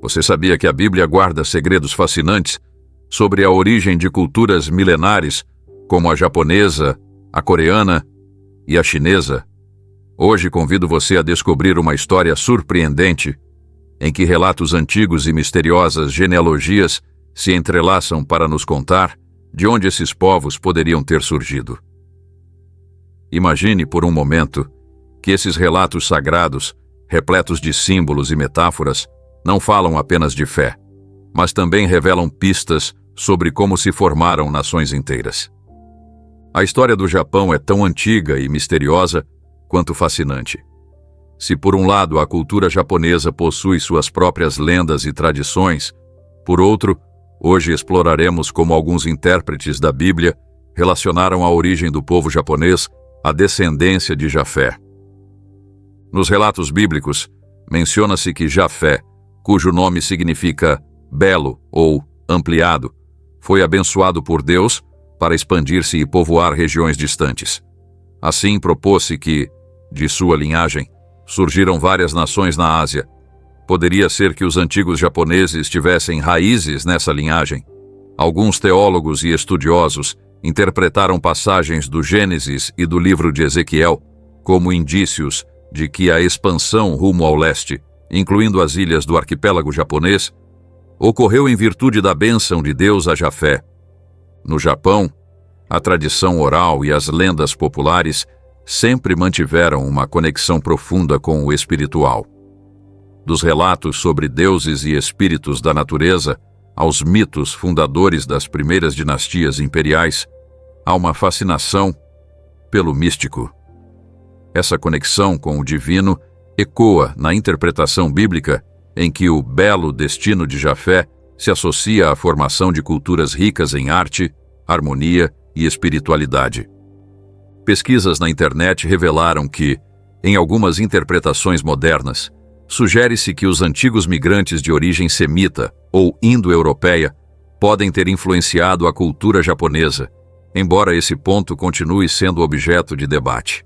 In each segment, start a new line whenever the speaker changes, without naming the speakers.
Você sabia que a Bíblia guarda segredos fascinantes sobre a origem de culturas milenares, como a japonesa, a coreana e a chinesa? Hoje convido você a descobrir uma história surpreendente, em que relatos antigos e misteriosas genealogias se entrelaçam para nos contar de onde esses povos poderiam ter surgido. Imagine por um momento que esses relatos sagrados, repletos de símbolos e metáforas, não falam apenas de fé, mas também revelam pistas sobre como se formaram nações inteiras. A história do Japão é tão antiga e misteriosa quanto fascinante. Se por um lado a cultura japonesa possui suas próprias lendas e tradições, por outro, hoje exploraremos como alguns intérpretes da Bíblia relacionaram a origem do povo japonês à descendência de Jafé. Nos relatos bíblicos, menciona-se que Jafé, cujo nome significa belo ou ampliado, foi abençoado por Deus para expandir-se e povoar regiões distantes. Assim propôs-se que, de sua linhagem, surgiram várias nações na Ásia. Poderia ser que os antigos japoneses tivessem raízes nessa linhagem. Alguns teólogos e estudiosos interpretaram passagens do Gênesis e do livro de Ezequiel como indícios de que a expansão rumo ao leste, incluindo as ilhas do arquipélago japonês, ocorreu em virtude da bênção de Deus a Jafé. No Japão, a tradição oral e as lendas populares sempre mantiveram uma conexão profunda com o espiritual. Dos relatos sobre deuses e espíritos da natureza aos mitos fundadores das primeiras dinastias imperiais, há uma fascinação pelo místico. Essa conexão com o divino ecoa na interpretação bíblica em que o belo destino de Jafé se associa à formação de culturas ricas em arte, harmonia e espiritualidade. Pesquisas na internet revelaram que, em algumas interpretações modernas, sugere-se que os antigos migrantes de origem semita ou indo-europeia podem ter influenciado a cultura japonesa, embora esse ponto continue sendo objeto de debate.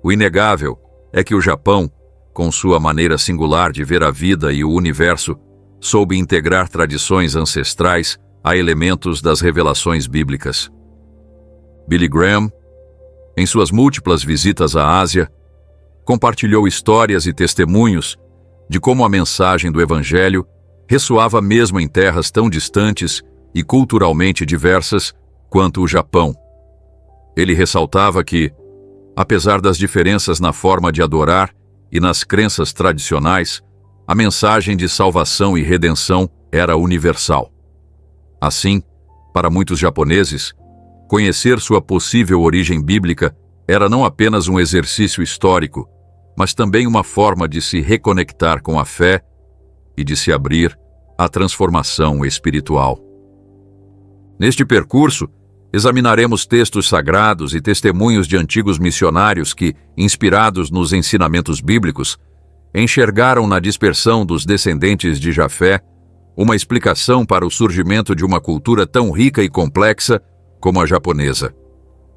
O inegável é que o Japão, com sua maneira singular de ver a vida e o universo, soube integrar tradições ancestrais a elementos das revelações bíblicas. Billy Graham, em suas múltiplas visitas à Ásia, compartilhou histórias e testemunhos de como a mensagem do Evangelho ressoava mesmo em terras tão distantes e culturalmente diversas quanto o Japão. Ele ressaltava que, apesar das diferenças na forma de adorar e nas crenças tradicionais, a mensagem de salvação e redenção era universal. Assim, para muitos japoneses, conhecer sua possível origem bíblica era não apenas um exercício histórico, mas também uma forma de se reconectar com a fé e de se abrir à transformação espiritual. Neste percurso, examinaremos textos sagrados e testemunhos de antigos missionários que, inspirados nos ensinamentos bíblicos, enxergaram na dispersão dos descendentes de Jafé uma explicação para o surgimento de uma cultura tão rica e complexa como a japonesa.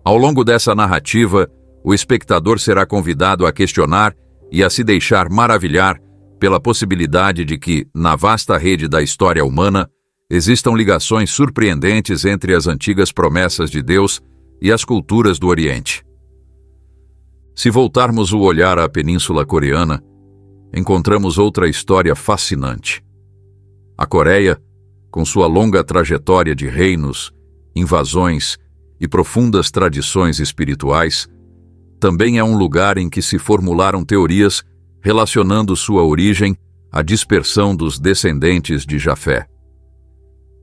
Ao longo dessa narrativa, o espectador será convidado a questionar e a se deixar maravilhar pela possibilidade de que, na vasta rede da história humana, existam ligações surpreendentes entre as antigas promessas de Deus e as culturas do Oriente. Se voltarmos o olhar à Península Coreana, encontramos outra história fascinante. A Coreia, com sua longa trajetória de reinos, invasões e profundas tradições espirituais, também é um lugar em que se formularam teorias relacionando sua origem à dispersão dos descendentes de Jafé.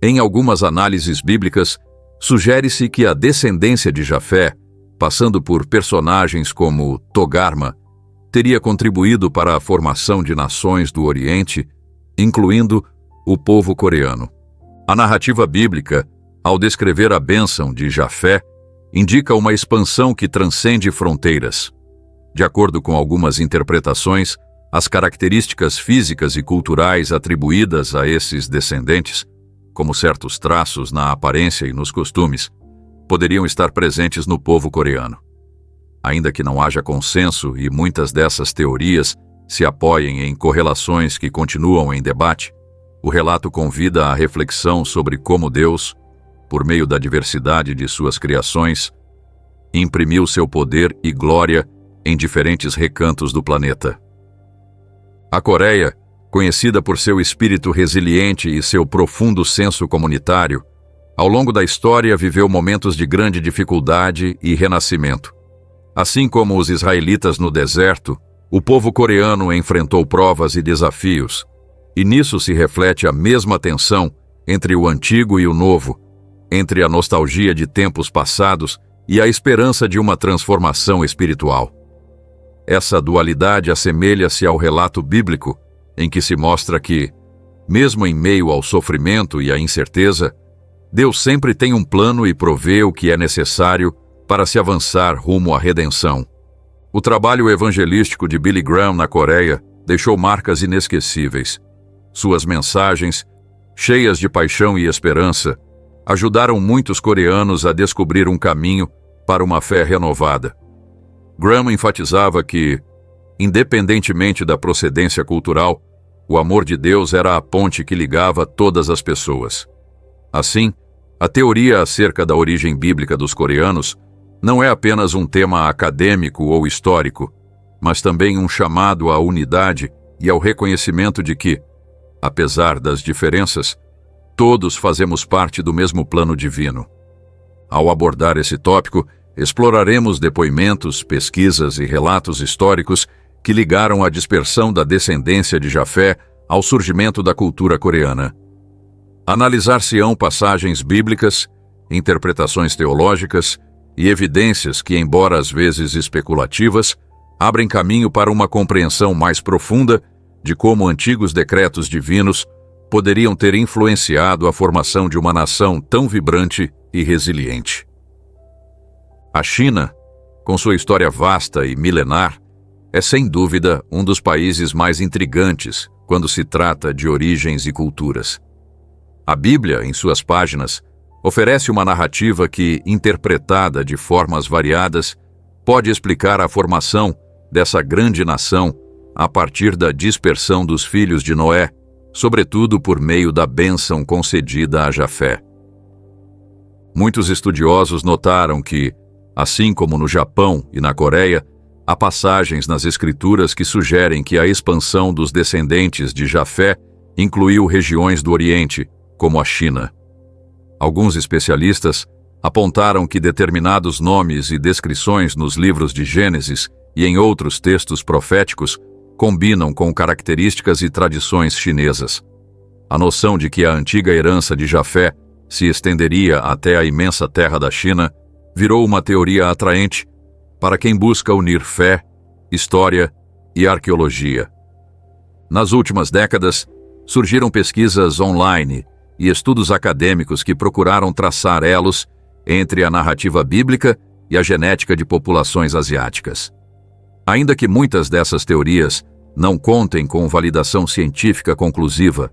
Em algumas análises bíblicas, sugere-se que a descendência de Jafé, passando por personagens como Togarma, teria contribuído para a formação de nações do Oriente, incluindo o povo coreano. A narrativa bíblica, ao descrever a bênção de Jafé, indica uma expansão que transcende fronteiras. De acordo com algumas interpretações, as características físicas e culturais atribuídas a esses descendentes, como certos traços na aparência e nos costumes, poderiam estar presentes no povo coreano. Ainda que não haja consenso e muitas dessas teorias se apoiem em correlações que continuam em debate, o relato convida à reflexão sobre como Deus, por meio da diversidade de suas criações, imprimiu seu poder e glória em diferentes recantos do planeta. A Coreia, conhecida por seu espírito resiliente e seu profundo senso comunitário, ao longo da história viveu momentos de grande dificuldade e renascimento. Assim como os israelitas no deserto, o povo coreano enfrentou provas e desafios, e nisso se reflete a mesma tensão entre o antigo e o novo, entre a nostalgia de tempos passados e a esperança de uma transformação espiritual. Essa dualidade assemelha-se ao relato bíblico, em que se mostra que, mesmo em meio ao sofrimento e à incerteza, Deus sempre tem um plano e provê o que é necessário para se avançar rumo à redenção. O trabalho evangelístico de Billy Graham na Coreia deixou marcas inesquecíveis. Suas mensagens, cheias de paixão e esperança, ajudaram muitos coreanos a descobrir um caminho para uma fé renovada. Graham enfatizava que, independentemente da procedência cultural, o amor de Deus era a ponte que ligava todas as pessoas. Assim, a teoria acerca da origem bíblica dos coreanos não é apenas um tema acadêmico ou histórico, mas também um chamado à unidade e ao reconhecimento de que, apesar das diferenças, todos fazemos parte do mesmo plano divino. Ao abordar esse tópico, exploraremos depoimentos, pesquisas e relatos históricos que ligaram a dispersão da descendência de Jafé ao surgimento da cultura coreana. Analisar-se-ão passagens bíblicas, interpretações teológicas e evidências que, embora às vezes especulativas, abrem caminho para uma compreensão mais profunda de como antigos decretos divinos poderiam ter influenciado a formação de uma nação tão vibrante e resiliente. A China, com sua história vasta e milenar, é sem dúvida um dos países mais intrigantes quando se trata de origens e culturas. A Bíblia, em suas páginas, oferece uma narrativa que, interpretada de formas variadas, pode explicar a formação dessa grande nação a partir da dispersão dos filhos de Noé, sobretudo por meio da bênção concedida a Jafé. Muitos estudiosos notaram que, assim como no Japão e na Coreia, há passagens nas Escrituras que sugerem que a expansão dos descendentes de Jafé incluiu regiões do Oriente, como a China. Alguns especialistas apontaram que determinados nomes e descrições nos livros de Gênesis e em outros textos proféticos combinam com características e tradições chinesas. A noção de que a antiga herança de Jafé se estenderia até a imensa terra da China virou uma teoria atraente para quem busca unir fé, história e arqueologia. Nas últimas décadas, surgiram pesquisas online e estudos acadêmicos que procuraram traçar elos entre a narrativa bíblica e a genética de populações asiáticas. Ainda que muitas dessas teorias não contem com validação científica conclusiva,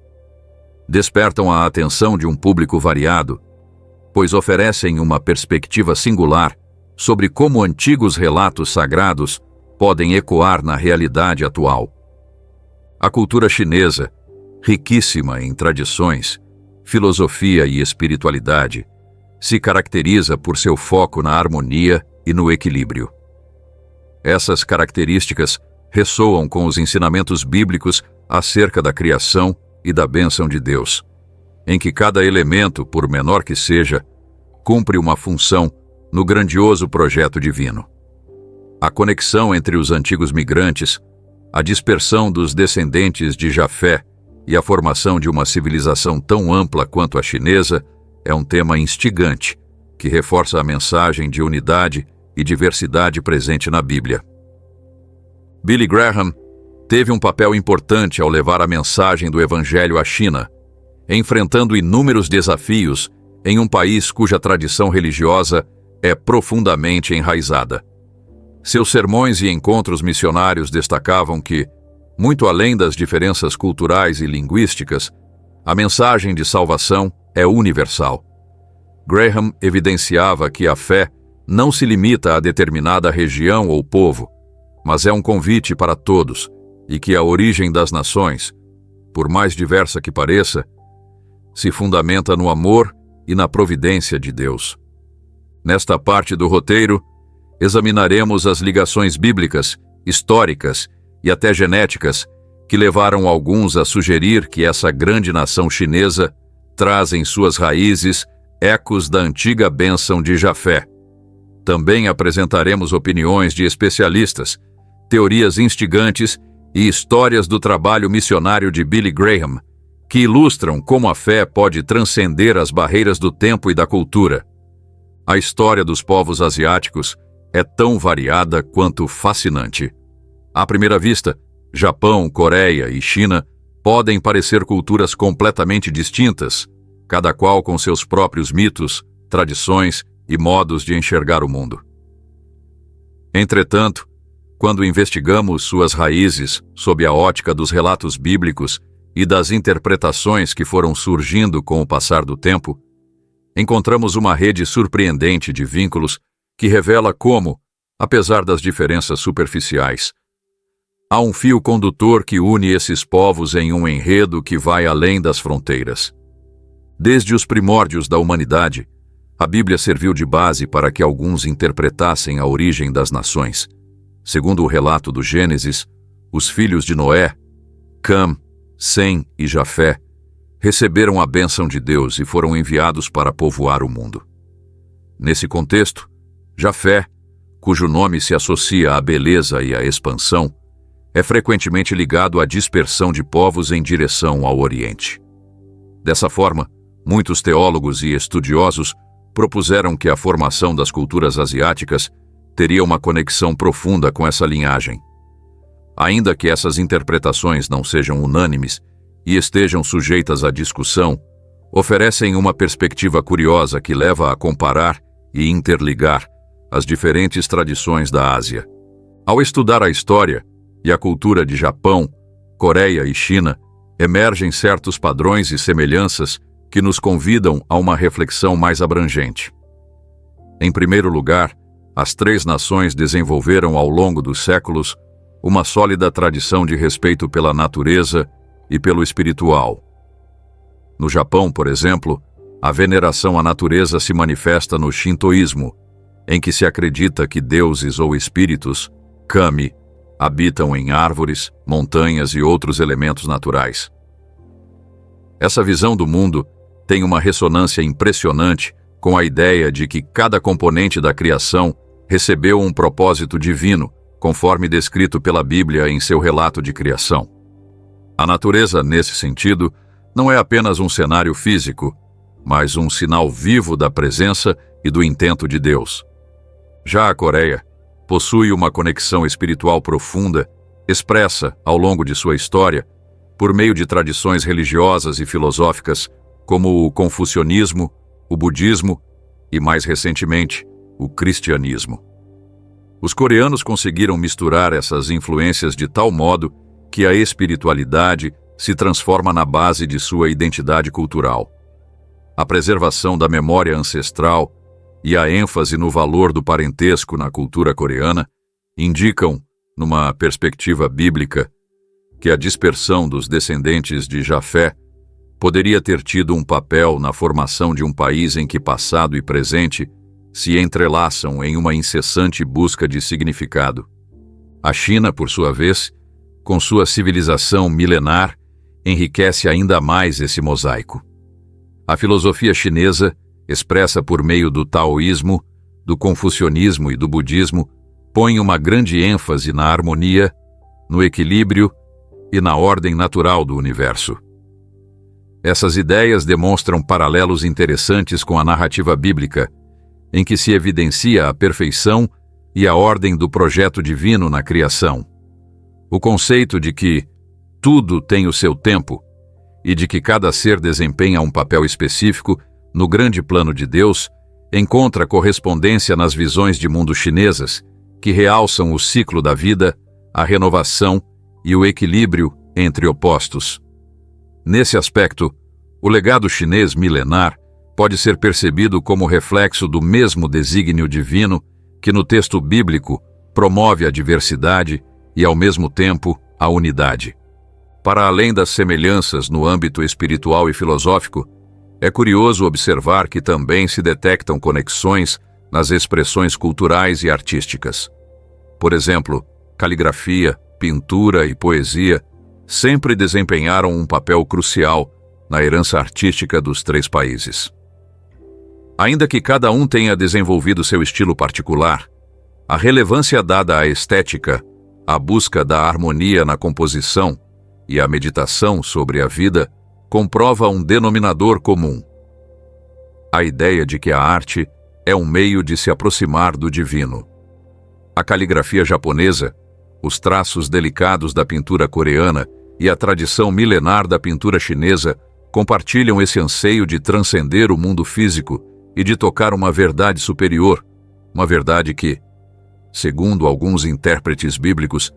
despertam a atenção de um público variado, pois oferecem uma perspectiva singular sobre como antigos relatos sagrados podem ecoar na realidade atual. A cultura chinesa, riquíssima em tradições, filosofia e espiritualidade, se caracteriza por seu foco na harmonia e no equilíbrio. Essas características ressoam com os ensinamentos bíblicos acerca da criação e da bênção de Deus, em que cada elemento, por menor que seja, cumpre uma função no grandioso projeto divino. A conexão entre os antigos migrantes, a dispersão dos descendentes de Jafé e a formação de uma civilização tão ampla quanto a chinesa é um tema instigante que reforça a mensagem de unidade e diversidade presente na Bíblia. Billy Graham teve um papel importante ao levar a mensagem do Evangelho à China, enfrentando inúmeros desafios em um país cuja tradição religiosa é profundamente enraizada. Seus sermões e encontros missionários destacavam que, muito além das diferenças culturais e linguísticas, a mensagem de salvação é universal. Graham evidenciava que a fé não se limita a determinada região ou povo, mas é um convite para todos, e que a origem das nações, por mais diversa que pareça, se fundamenta no amor e na providência de Deus. Nesta parte do roteiro, examinaremos as ligações bíblicas, históricas e até genéticas que levaram alguns a sugerir que essa grande nação chinesa traz em suas raízes ecos da antiga bênção de Jafé. Também apresentaremos opiniões de especialistas, teorias instigantes e histórias do trabalho missionário de Billy Graham, que ilustram como a fé pode transcender as barreiras do tempo e da cultura. A história dos povos asiáticos é tão variada quanto fascinante. À primeira vista, Japão, Coreia e China podem parecer culturas completamente distintas, cada qual com seus próprios mitos, tradições e modos de enxergar o mundo. Entretanto, quando investigamos suas raízes sob a ótica dos relatos bíblicos e das interpretações que foram surgindo com o passar do tempo, encontramos uma rede surpreendente de vínculos que revela como, apesar das diferenças superficiais, há um fio condutor que une esses povos em um enredo que vai além das fronteiras. Desde os primórdios da humanidade, a Bíblia serviu de base para que alguns interpretassem a origem das nações. Segundo o relato do Gênesis, os filhos de Noé, Cam, Sem e Jafé, receberam a bênção de Deus e foram enviados para povoar o mundo. Nesse contexto, Jafé, cujo nome se associa à beleza e à expansão, é frequentemente ligado à dispersão de povos em direção ao Oriente. Dessa forma, muitos teólogos e estudiosos propuseram que a formação das culturas asiáticas teria uma conexão profunda com essa linhagem. Ainda que essas interpretações não sejam unânimes e estejam sujeitas à discussão, oferecem uma perspectiva curiosa que leva a comparar e interligar as diferentes tradições da Ásia. Ao estudar a história e a cultura de Japão, Coreia e China, emergem certos padrões e semelhanças que nos convidam a uma reflexão mais abrangente. Em primeiro lugar, as três nações desenvolveram ao longo dos séculos uma sólida tradição de respeito pela natureza e pelo espiritual. No Japão, por exemplo, a veneração à natureza se manifesta no shintoísmo, em que se acredita que deuses ou espíritos, kami, habitam em árvores, montanhas e outros elementos naturais. Essa visão do mundo tem uma ressonância impressionante com a ideia de que cada componente da criação recebeu um propósito divino, conforme descrito pela Bíblia em seu relato de criação. A natureza, nesse sentido, não é apenas um cenário físico, mas um sinal vivo da presença e do intento de Deus. Já a Coreia possui uma conexão espiritual profunda, expressa ao longo de sua história, por meio de tradições religiosas e filosóficas como o confucionismo, o budismo e, mais recentemente, o cristianismo. Os coreanos conseguiram misturar essas influências de tal modo que a espiritualidade se transforma na base de sua identidade cultural. A preservação da memória ancestral e a ênfase no valor do parentesco na cultura coreana indicam, numa perspectiva bíblica, que a dispersão dos descendentes de Jafé poderia ter tido um papel na formação de um país em que passado e presente se entrelaçam em uma incessante busca de significado. A China, por sua vez, com sua civilização milenar, enriquece ainda mais esse mosaico. A filosofia chinesa, expressa por meio do taoísmo, do confucionismo e do budismo, põe uma grande ênfase na harmonia, no equilíbrio e na ordem natural do universo. Essas ideias demonstram paralelos interessantes com a narrativa bíblica, em que se evidencia a perfeição e a ordem do projeto divino na criação. O conceito de que tudo tem o seu tempo e de que cada ser desempenha um papel específico no grande plano de Deus encontra correspondência nas visões de mundo chinesas, que realçam o ciclo da vida, a renovação e o equilíbrio entre opostos. Nesse aspecto, o legado chinês milenar pode ser percebido como reflexo do mesmo desígnio divino que no texto bíblico promove a diversidade e, ao mesmo tempo, a unidade. Para além das semelhanças no âmbito espiritual e filosófico, é curioso observar que também se detectam conexões nas expressões culturais e artísticas. Por exemplo, caligrafia, pintura e poesia sempre desempenharam um papel crucial na herança artística dos três países. Ainda que cada um tenha desenvolvido seu estilo particular, a relevância dada à estética, a busca da harmonia na composição e a meditação sobre a vida comprova um denominador comum: a ideia de que a arte é um meio de se aproximar do divino. A caligrafia japonesa, os traços delicados da pintura coreana e a tradição milenar da pintura chinesa compartilham esse anseio de transcender o mundo físico e de tocar uma verdade superior, uma verdade que, segundo alguns intérpretes bíblicos,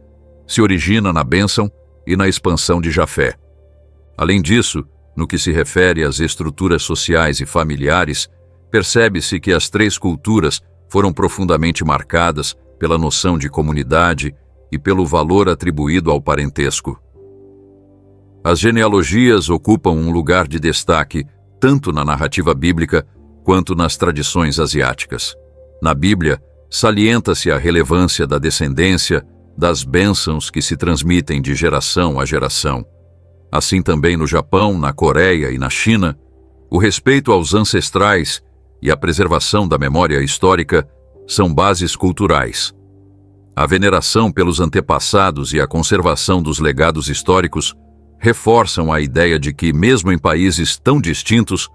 se origina na bênção e na expansão de Jafé. Além disso, no que se refere às estruturas sociais e familiares, percebe-se que as três culturas foram profundamente marcadas pela noção de comunidade e pelo valor atribuído ao parentesco. As genealogias ocupam um lugar de destaque tanto na narrativa bíblica quanto nas tradições asiáticas. Na Bíblia, salienta-se a relevância da descendência, das bênçãos que se transmitem de geração a geração. Assim também no Japão, na Coreia e na China, o respeito aos ancestrais e a preservação da memória histórica são bases culturais. A veneração pelos antepassados e a conservação dos legados históricos reforçam a ideia de que, mesmo em países tão distintos,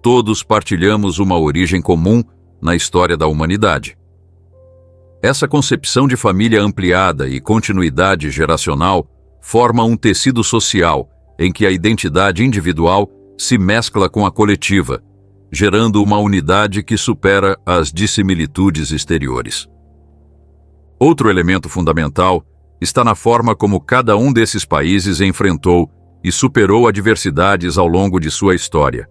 todos partilhamos uma origem comum na história da humanidade. Essa concepção de família ampliada e continuidade geracional forma um tecido social em que a identidade individual se mescla com a coletiva, gerando uma unidade que supera as dissimilitudes exteriores. Outro elemento fundamental está na forma como cada um desses países enfrentou e superou adversidades ao longo de sua história.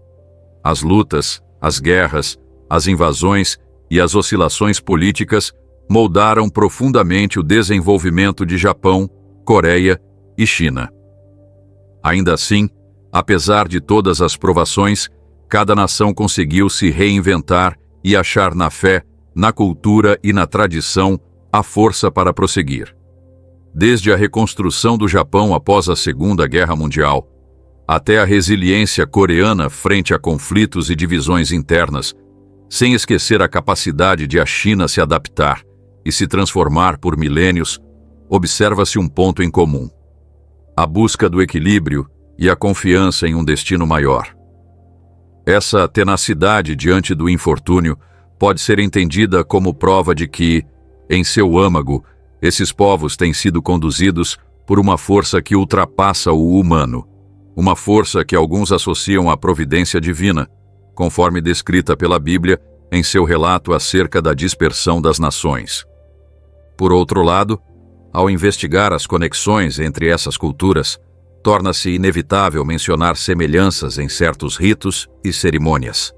As lutas, as guerras, as invasões e as oscilações políticas moldaram profundamente o desenvolvimento de Japão, Coreia e China. Ainda assim, apesar de todas as provações, cada nação conseguiu se reinventar e achar na fé, na cultura e na tradição a força para prosseguir. Desde a reconstrução do Japão após a Segunda Guerra Mundial, até a resiliência coreana frente a conflitos e divisões internas, sem esquecer a capacidade de a China se adaptar e se transformar por milênios, observa-se um ponto em comum: a busca do equilíbrio e a confiança em um destino maior. Essa tenacidade diante do infortúnio pode ser entendida como prova de que, em seu âmago, esses povos têm sido conduzidos por uma força que ultrapassa o humano, uma força que alguns associam à providência divina, conforme descrita pela Bíblia em seu relato acerca da dispersão das nações. Por outro lado, ao investigar as conexões entre essas culturas, torna-se inevitável mencionar semelhanças em certos ritos e cerimônias.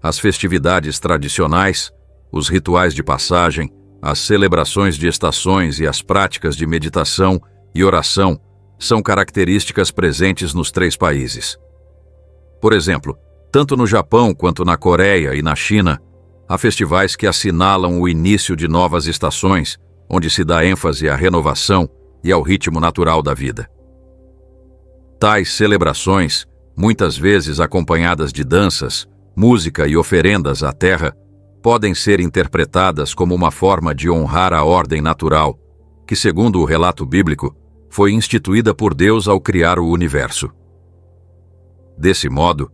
As festividades tradicionais, os rituais de passagem, as celebrações de estações e as práticas de meditação e oração são características presentes nos três países. Por exemplo, tanto no Japão quanto na Coreia e na China, há festivais que assinalam o início de novas estações, onde se dá ênfase à renovação e ao ritmo natural da vida. Tais celebrações, muitas vezes acompanhadas de danças, música e oferendas à terra, podem ser interpretadas como uma forma de honrar a ordem natural, que, segundo o relato bíblico, foi instituída por Deus ao criar o universo. Desse modo,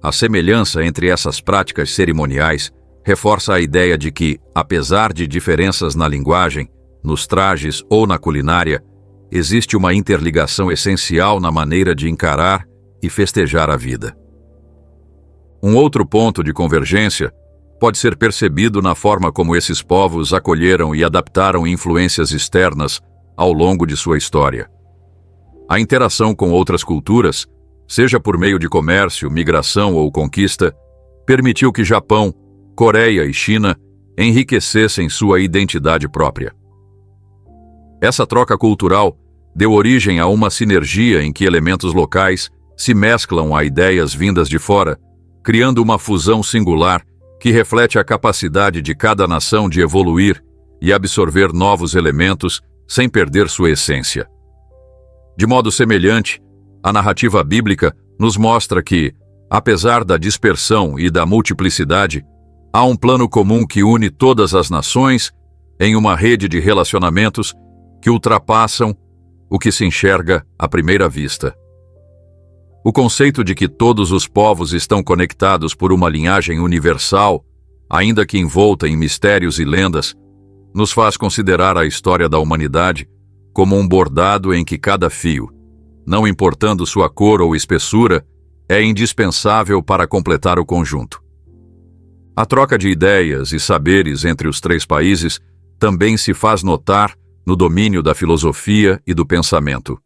a semelhança entre essas práticas cerimoniais reforça a ideia de que, apesar de diferenças na linguagem, nos trajes ou na culinária, existe uma interligação essencial na maneira de encarar e festejar a vida. Um outro ponto de convergência pode ser percebido na forma como esses povos acolheram e adaptaram influências externas ao longo de sua história. A interação com outras culturas, seja por meio de comércio, migração ou conquista, permitiu que Japão, Coreia e China enriquecessem sua identidade própria. Essa troca cultural deu origem a uma sinergia em que elementos locais se mesclam a ideias vindas de fora, criando uma fusão singular que reflete a capacidade de cada nação de evoluir e absorver novos elementos sem perder sua essência. De modo semelhante, a narrativa bíblica nos mostra que, apesar da dispersão e da multiplicidade, há um plano comum que une todas as nações em uma rede de relacionamentos que ultrapassam o que se enxerga à primeira vista. O conceito de que todos os povos estão conectados por uma linhagem universal, ainda que envolta em mistérios e lendas, nos faz considerar a história da humanidade como um bordado em que cada fio, não importando sua cor ou espessura, é indispensável para completar o conjunto. A troca de ideias e saberes entre os três países também se faz notar no domínio da filosofia e do pensamento.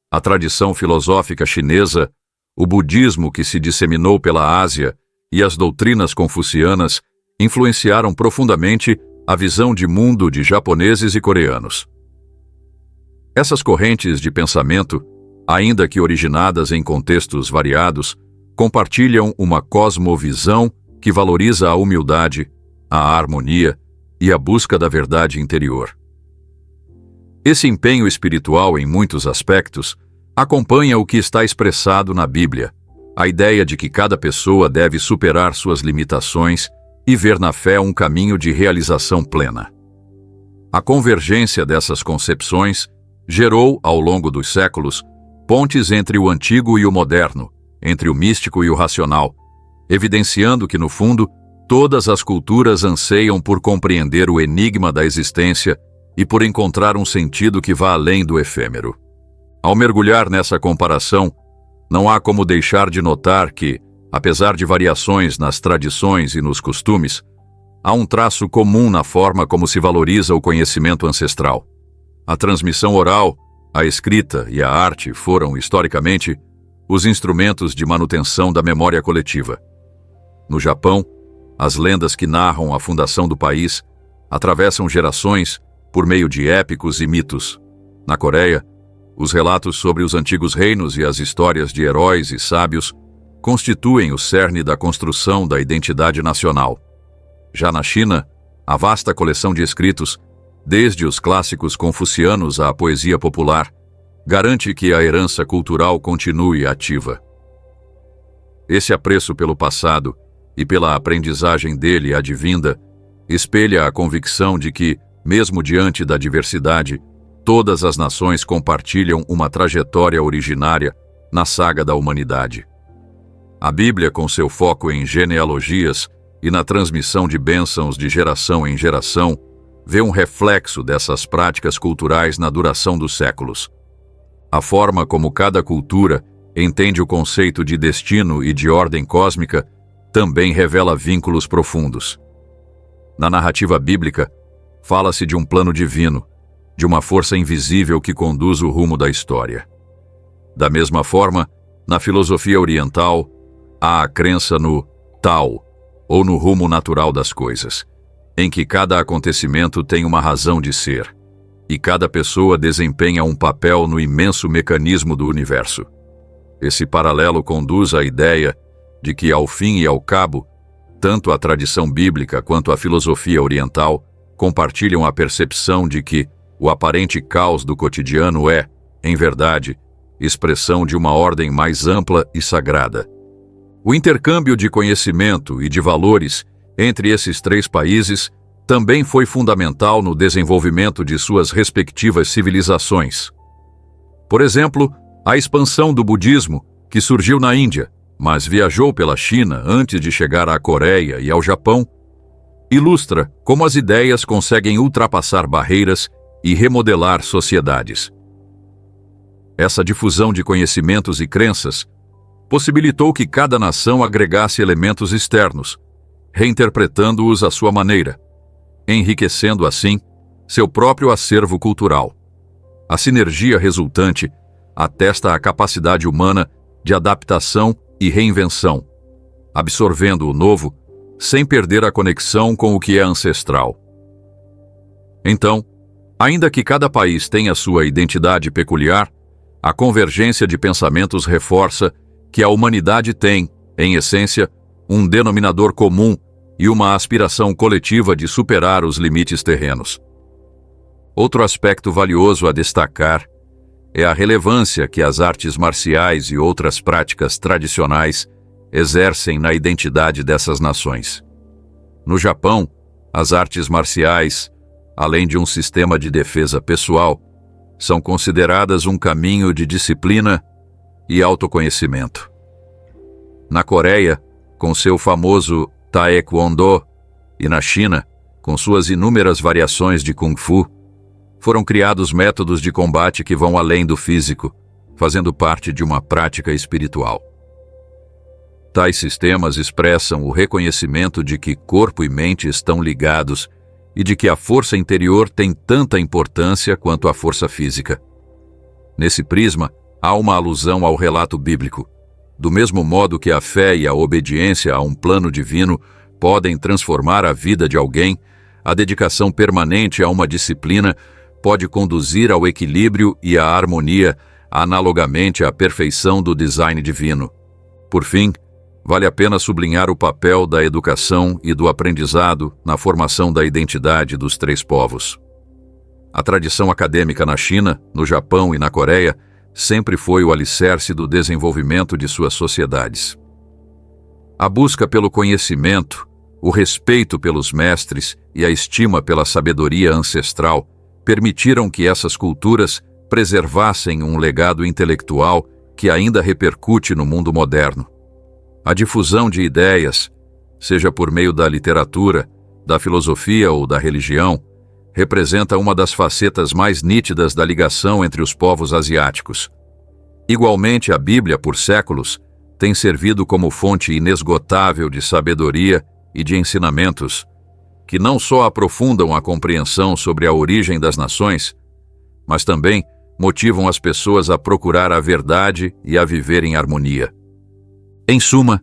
A tradição filosófica chinesa, o budismo que se disseminou pela Ásia e as doutrinas confucianas influenciaram profundamente a visão de mundo de japoneses e coreanos. Essas correntes de pensamento, ainda que originadas em contextos variados, compartilham uma cosmovisão que valoriza a humildade, a harmonia e a busca da verdade interior. Esse empenho espiritual, em muitos aspectos, acompanha o que está expressado na Bíblia, a ideia de que cada pessoa deve superar suas limitações e ver na fé um caminho de realização plena. A convergência dessas concepções gerou, ao longo dos séculos, pontes entre o antigo e o moderno, entre o místico e o racional, evidenciando que, no fundo, todas as culturas anseiam por compreender o enigma da existência e por encontrar um sentido que vá além do efêmero. Ao mergulhar nessa comparação, não há como deixar de notar que, apesar de variações nas tradições e nos costumes, há um traço comum na forma como se valoriza o conhecimento ancestral. A transmissão oral, a escrita e a arte foram, historicamente, os instrumentos de manutenção da memória coletiva. No Japão, as lendas que narram a fundação do país atravessam gerações por meio de épicos e mitos. Na Coreia, os relatos sobre os antigos reinos e as histórias de heróis e sábios constituem o cerne da construção da identidade nacional. Já na China, a vasta coleção de escritos, desde os clássicos confucianos à poesia popular, garante que a herança cultural continue ativa. Esse apreço pelo passado e pela aprendizagem dele advinda espelha a convicção de que, mesmo diante da diversidade, todas as nações compartilham uma trajetória originária na saga da humanidade. A Bíblia, com seu foco em genealogias e na transmissão de bênçãos de geração em geração, vê um reflexo dessas práticas culturais na duração dos séculos. A forma como cada cultura entende o conceito de destino e de ordem cósmica também revela vínculos profundos. Na narrativa bíblica, fala-se de um plano divino, de uma força invisível que conduz o rumo da história. Da mesma forma, na filosofia oriental, há a crença no Tao, ou no rumo natural das coisas, em que cada acontecimento tem uma razão de ser, e cada pessoa desempenha um papel no imenso mecanismo do universo. Esse paralelo conduz à ideia de que, ao fim e ao cabo, tanto a tradição bíblica quanto a filosofia oriental compartilham a percepção de que o aparente caos do cotidiano é, em verdade, expressão de uma ordem mais ampla e sagrada. O intercâmbio de conhecimento e de valores entre esses três países também foi fundamental no desenvolvimento de suas respectivas civilizações. Por exemplo, a expansão do budismo, que surgiu na Índia, mas viajou pela China antes de chegar à Coreia e ao Japão, ilustra como as ideias conseguem ultrapassar barreiras e remodelar sociedades. Essa difusão de conhecimentos e crenças possibilitou que cada nação agregasse elementos externos, reinterpretando-os à sua maneira, enriquecendo assim seu próprio acervo cultural. A sinergia resultante atesta a capacidade humana de adaptação e reinvenção, absorvendo o novo sem perder a conexão com o que é ancestral. Então, Ainda que cada país tenha sua identidade peculiar, a convergência de pensamentos reforça que a humanidade tem, em essência, um denominador comum e uma aspiração coletiva de superar os limites terrenos. Outro aspecto valioso a destacar é a relevância que as artes marciais e outras práticas tradicionais exercem na identidade dessas nações. No Japão, as artes marciais, além de um sistema de defesa pessoal, são consideradas um caminho de disciplina e autoconhecimento. Na Coreia, com seu famoso Taekwondo, e na China, com suas inúmeras variações de Kung Fu, foram criados métodos de combate que vão além do físico, fazendo parte de uma prática espiritual. Tais sistemas expressam o reconhecimento de que corpo e mente estão ligados e de que a força interior tem tanta importância quanto a força física. Nesse prisma, há uma alusão ao relato bíblico. Do mesmo modo que a fé e a obediência a um plano divino podem transformar a vida de alguém, a dedicação permanente a uma disciplina pode conduzir ao equilíbrio e à harmonia, analogamente à perfeição do design divino. Por fim, vale a pena sublinhar o papel da educação e do aprendizado na formação da identidade dos três povos. A tradição acadêmica na China, no Japão e na Coreia sempre foi o alicerce do desenvolvimento de suas sociedades. A busca pelo conhecimento, o respeito pelos mestres e a estima pela sabedoria ancestral permitiram que essas culturas preservassem um legado intelectual que ainda repercute no mundo moderno. A difusão de ideias, seja por meio da literatura, da filosofia ou da religião, representa uma das facetas mais nítidas da ligação entre os povos asiáticos. Igualmente, a Bíblia, por séculos, tem servido como fonte inesgotável de sabedoria e de ensinamentos, que não só aprofundam a compreensão sobre a origem das nações, mas também motivam as pessoas a procurar a verdade e a viver em harmonia. Em suma,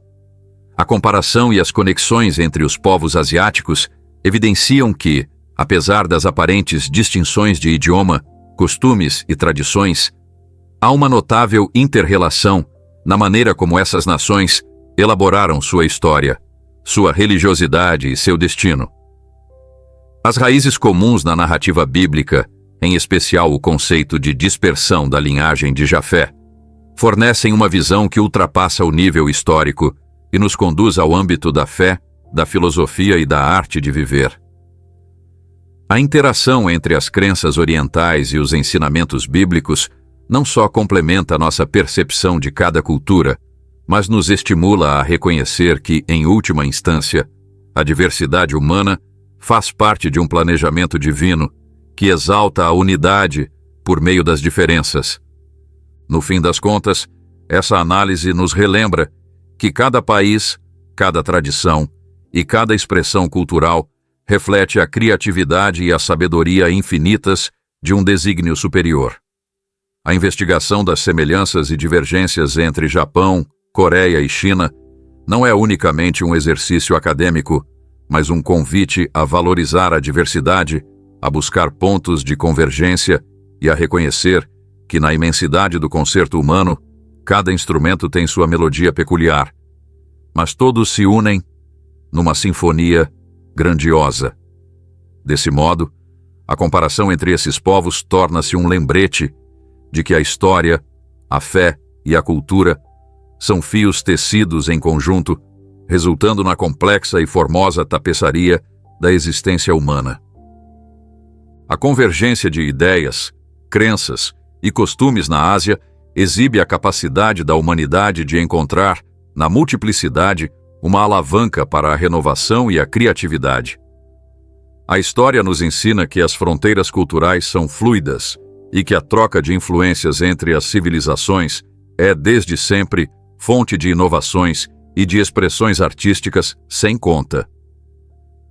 a comparação e as conexões entre os povos asiáticos evidenciam que, apesar das aparentes distinções de idioma, costumes e tradições, há uma notável inter-relação na maneira como essas nações elaboraram sua história, sua religiosidade e seu destino. As raízes comuns na narrativa bíblica, em especial o conceito de dispersão da linhagem de Jafé, fornecem uma visão que ultrapassa o nível histórico e nos conduz ao âmbito da fé, da filosofia e da arte de viver. A interação entre as crenças orientais e os ensinamentos bíblicos não só complementa nossa percepção de cada cultura, mas nos estimula a reconhecer que, em última instância, a diversidade humana faz parte de um planejamento divino que exalta a unidade por meio das diferenças. No fim das contas, essa análise nos relembra que cada país, cada tradição e cada expressão cultural reflete a criatividade e a sabedoria infinitas de um desígnio superior. A investigação das semelhanças e divergências entre Japão, Coreia e China não é unicamente um exercício acadêmico, mas um convite a valorizar a diversidade, a buscar pontos de convergência e a reconhecer que, na imensidade do concerto humano, cada instrumento tem sua melodia peculiar, mas todos se unem numa sinfonia grandiosa. Desse modo, a comparação entre esses povos torna-se um lembrete de que a história, a fé e a cultura são fios tecidos em conjunto, resultando na complexa e formosa tapeçaria da existência humana. A convergência de ideias, crenças e costumes na Ásia exibe a capacidade da humanidade de encontrar, na multiplicidade, uma alavanca para a renovação e a criatividade. A história nos ensina que as fronteiras culturais são fluidas e que a troca de influências entre as civilizações é, desde sempre, fonte de inovações e de expressões artísticas sem conta.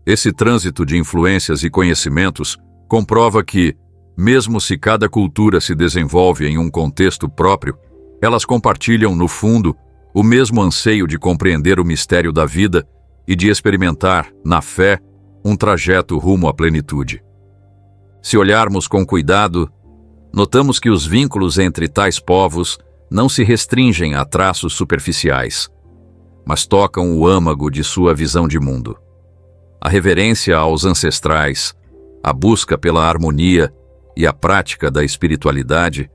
Esse trânsito de influências e conhecimentos comprova que, mesmo se cada cultura se desenvolve em um contexto próprio, elas compartilham, no fundo, o mesmo anseio de compreender o mistério da vida e de experimentar, na fé, um trajeto rumo à plenitude. Se olharmos com cuidado, notamos que os vínculos entre tais povos não se restringem a traços superficiais, mas tocam o âmago de sua visão de mundo. A reverência aos ancestrais, a busca pela harmonia e a prática da espiritualidade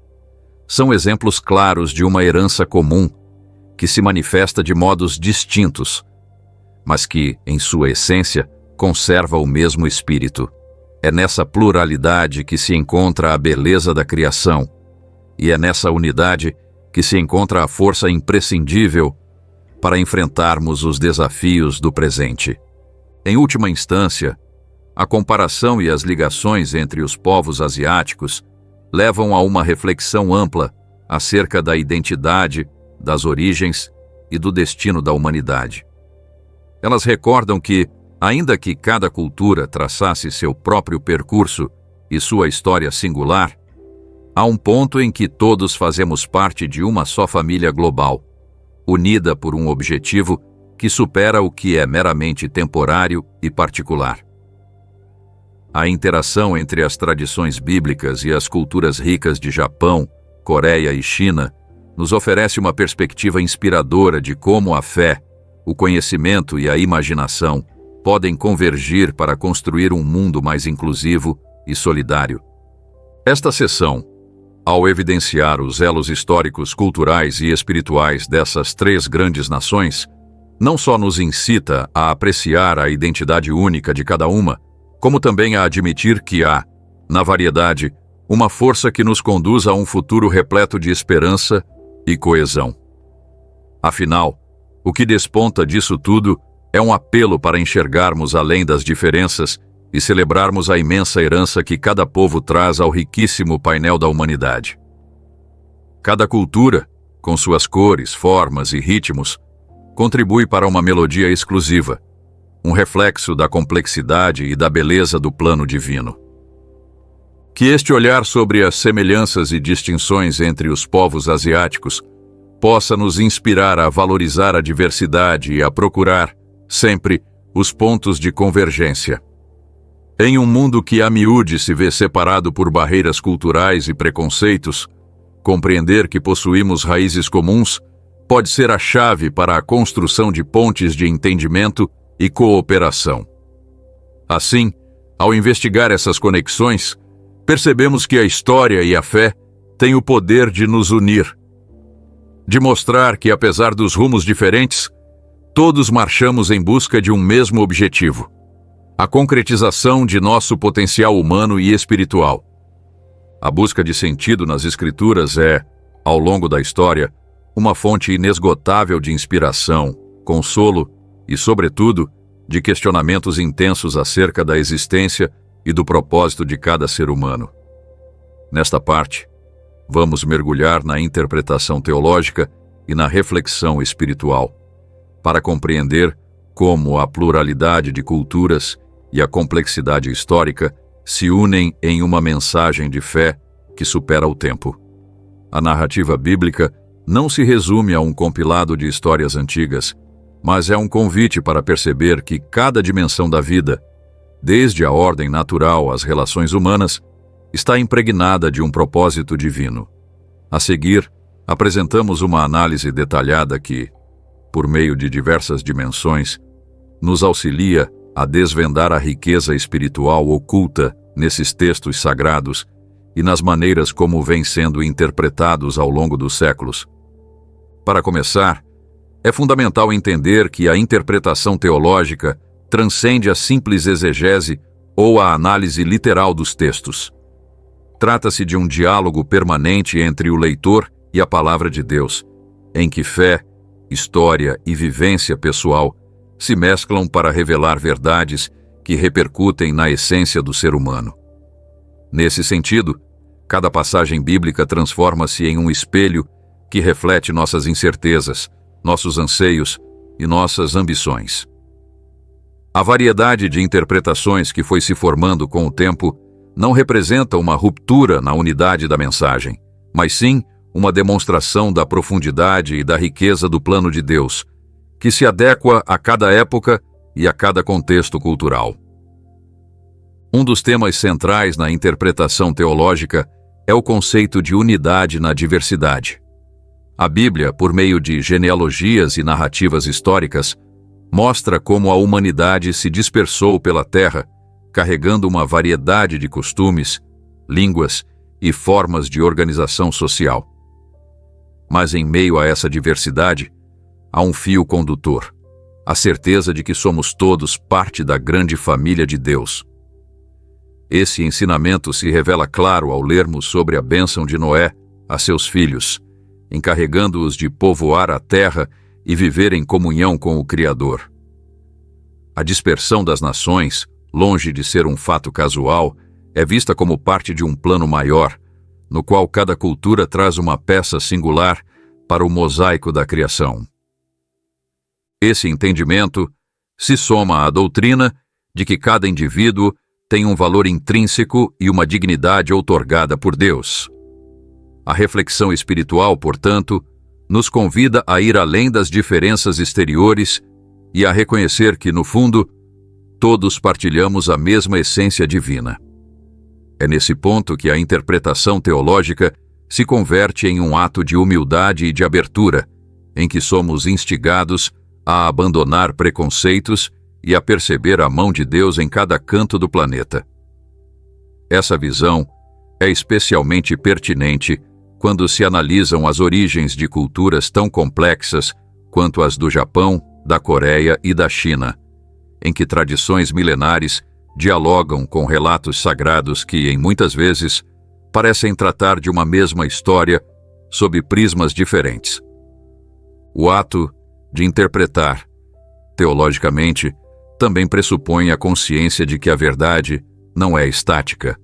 são exemplos claros de uma herança comum que se manifesta de modos distintos, mas que, em sua essência, conserva o mesmo espírito. É nessa pluralidade que se encontra a beleza da criação, e é nessa unidade que se encontra a força imprescindível para enfrentarmos os desafios do presente. Em última instância, a comparação e as ligações entre os povos asiáticos levam a uma reflexão ampla acerca da identidade, das origens e do destino da humanidade. Elas recordam que, ainda que cada cultura traçasse seu próprio percurso e sua história singular, há um ponto em que todos fazemos parte de uma só família global, unida por um objetivo que supera o que é meramente temporário e particular. A interação entre as tradições bíblicas e as culturas ricas de Japão, Coreia e China nos oferece uma perspectiva inspiradora de como a fé, o conhecimento e a imaginação podem convergir para construir um mundo mais inclusivo e solidário. Esta sessão, ao evidenciar os elos históricos, culturais e espirituais dessas três grandes nações, não só nos incita a apreciar a identidade única de cada uma, como também a admitir que há, na variedade, uma força que nos conduz a um futuro repleto de esperança e coesão. Afinal, o que desponta disso tudo é um apelo para enxergarmos além das diferenças e celebrarmos a imensa herança que cada povo traz ao riquíssimo painel da humanidade. Cada cultura, com suas cores, formas e ritmos, contribui para uma melodia exclusiva, um reflexo da complexidade e da beleza do plano divino. Que este olhar sobre as semelhanças e distinções entre os povos asiáticos possa nos inspirar a valorizar a diversidade e a procurar, sempre, os pontos de convergência. Em um mundo que a miúde se vê separado por barreiras culturais e preconceitos, compreender que possuímos raízes comuns pode ser a chave para a construção de pontes de entendimento e cooperação. Assim, ao investigar essas conexões, percebemos que a história e a fé têm o poder de nos unir, de mostrar que, apesar dos rumos diferentes, todos marchamos em busca de um mesmo objetivo: a concretização de nosso potencial humano e espiritual. A busca de sentido nas Escrituras é, ao longo da história, uma fonte inesgotável de inspiração, consolo e, sobretudo, de questionamentos intensos acerca da existência e do propósito de cada ser humano. Nesta parte, vamos mergulhar na interpretação teológica e na reflexão espiritual, para compreender como a pluralidade de culturas e a complexidade histórica se unem em uma mensagem de fé que supera o tempo. A narrativa bíblica não se resume a um compilado de histórias antigas, mas é um convite para perceber que cada dimensão da vida, desde a ordem natural às relações humanas, está impregnada de um propósito divino. A seguir, apresentamos uma análise detalhada que, por meio de diversas dimensões, nos auxilia a desvendar a riqueza espiritual oculta nesses textos sagrados e nas maneiras como vêm sendo interpretados ao longo dos séculos. Para começar, é fundamental entender que a interpretação teológica transcende a simples exegese ou a análise literal dos textos. Trata-se de um diálogo permanente entre o leitor e a palavra de Deus, em que fé, história e vivência pessoal se mesclam para revelar verdades que repercutem na essência do ser humano. Nesse sentido, cada passagem bíblica transforma-se em um espelho que reflete nossas incertezas, nossos anseios e nossas ambições. A variedade de interpretações que foi se formando com o tempo não representa uma ruptura na unidade da mensagem, mas sim uma demonstração da profundidade e da riqueza do plano de Deus, que se adequa a cada época e a cada contexto cultural. Um dos temas centrais na interpretação teológica é o conceito de unidade na diversidade. A Bíblia, por meio de genealogias e narrativas históricas, mostra como a humanidade se dispersou pela terra, carregando uma variedade de costumes, línguas e formas de organização social. Mas em meio a essa diversidade, há um fio condutor, a certeza de que somos todos parte da grande família de Deus. Esse ensinamento se revela claro ao lermos sobre a bênção de Noé a seus filhos, encarregando-os de povoar a terra e viver em comunhão com o Criador. A dispersão das nações, longe de ser um fato casual, é vista como parte de um plano maior, no qual cada cultura traz uma peça singular para o mosaico da criação. Esse entendimento se soma à doutrina de que cada indivíduo tem um valor intrínseco e uma dignidade outorgada por Deus. A reflexão espiritual, portanto, nos convida a ir além das diferenças exteriores e a reconhecer que, no fundo, todos partilhamos a mesma essência divina. É nesse ponto que a interpretação teológica se converte em um ato de humildade e de abertura, em que somos instigados a abandonar preconceitos e a perceber a mão de Deus em cada canto do planeta. Essa visão é especialmente pertinente quando se analisam as origens de culturas tão complexas quanto as do Japão, da Coreia e da China, em que tradições milenares dialogam com relatos sagrados que, em muitas vezes, parecem tratar de uma mesma história sob prismas diferentes. O ato de interpretar, teologicamente, também pressupõe a consciência de que a verdade não é estática.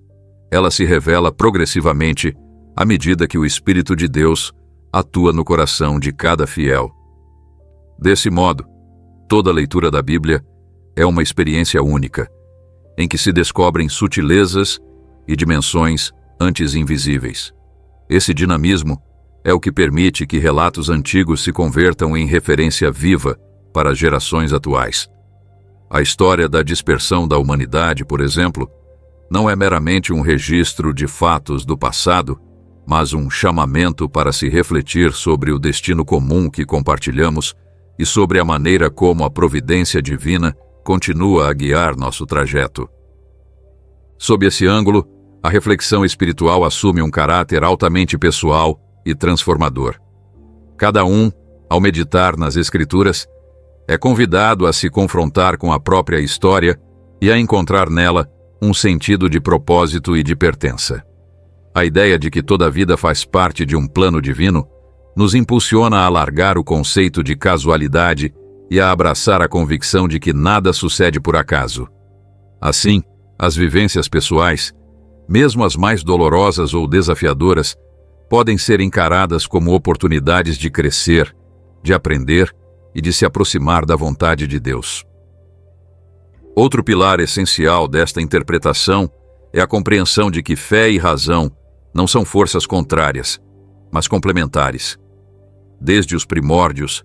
Ela se revela progressivamente à medida que o Espírito de Deus atua no coração de cada fiel. Desse modo, toda leitura da Bíblia é uma experiência única, em que se descobrem sutilezas e dimensões antes invisíveis. Esse dinamismo é o que permite que relatos antigos se convertam em referência viva para as gerações atuais. A história da dispersão da humanidade, por exemplo, não é meramente um registro de fatos do passado, mas um chamamento para se refletir sobre o destino comum que compartilhamos e sobre a maneira como a providência divina continua a guiar nosso trajeto. Sob esse ângulo, a reflexão espiritual assume um caráter altamente pessoal e transformador. Cada um, ao meditar nas Escrituras, é convidado a se confrontar com a própria história e a encontrar nela um sentido de propósito e de pertença. A ideia de que toda a vida faz parte de um plano divino nos impulsiona a alargar o conceito de casualidade e a abraçar a convicção de que nada sucede por acaso. Assim, as vivências pessoais, mesmo as mais dolorosas ou desafiadoras, podem ser encaradas como oportunidades de crescer, de aprender e de se aproximar da vontade de Deus. Outro pilar essencial desta interpretação é a compreensão de que fé e razão não são forças contrárias, mas complementares. Desde os primórdios,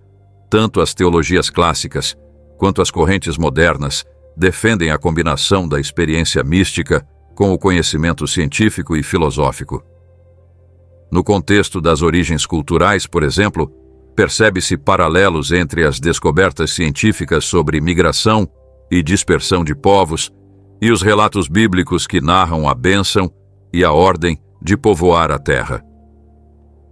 tanto as teologias clássicas quanto as correntes modernas defendem a combinação da experiência mística com o conhecimento científico e filosófico. No contexto das origens culturais, por exemplo, percebe-se paralelos entre as descobertas científicas sobre migração e dispersão de povos e os relatos bíblicos que narram a bênção e a ordem de povoar a terra.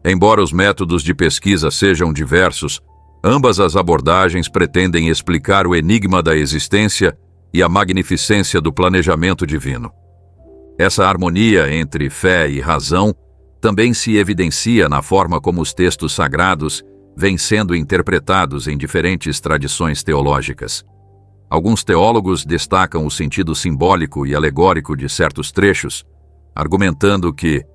Embora os métodos de pesquisa sejam diversos, ambas as abordagens pretendem explicar o enigma da existência e a magnificência do planejamento divino. Essa harmonia entre fé e razão também se evidencia na forma como os textos sagrados vêm sendo interpretados em diferentes tradições teológicas. Alguns teólogos destacam o sentido simbólico e alegórico de certos trechos, argumentando que,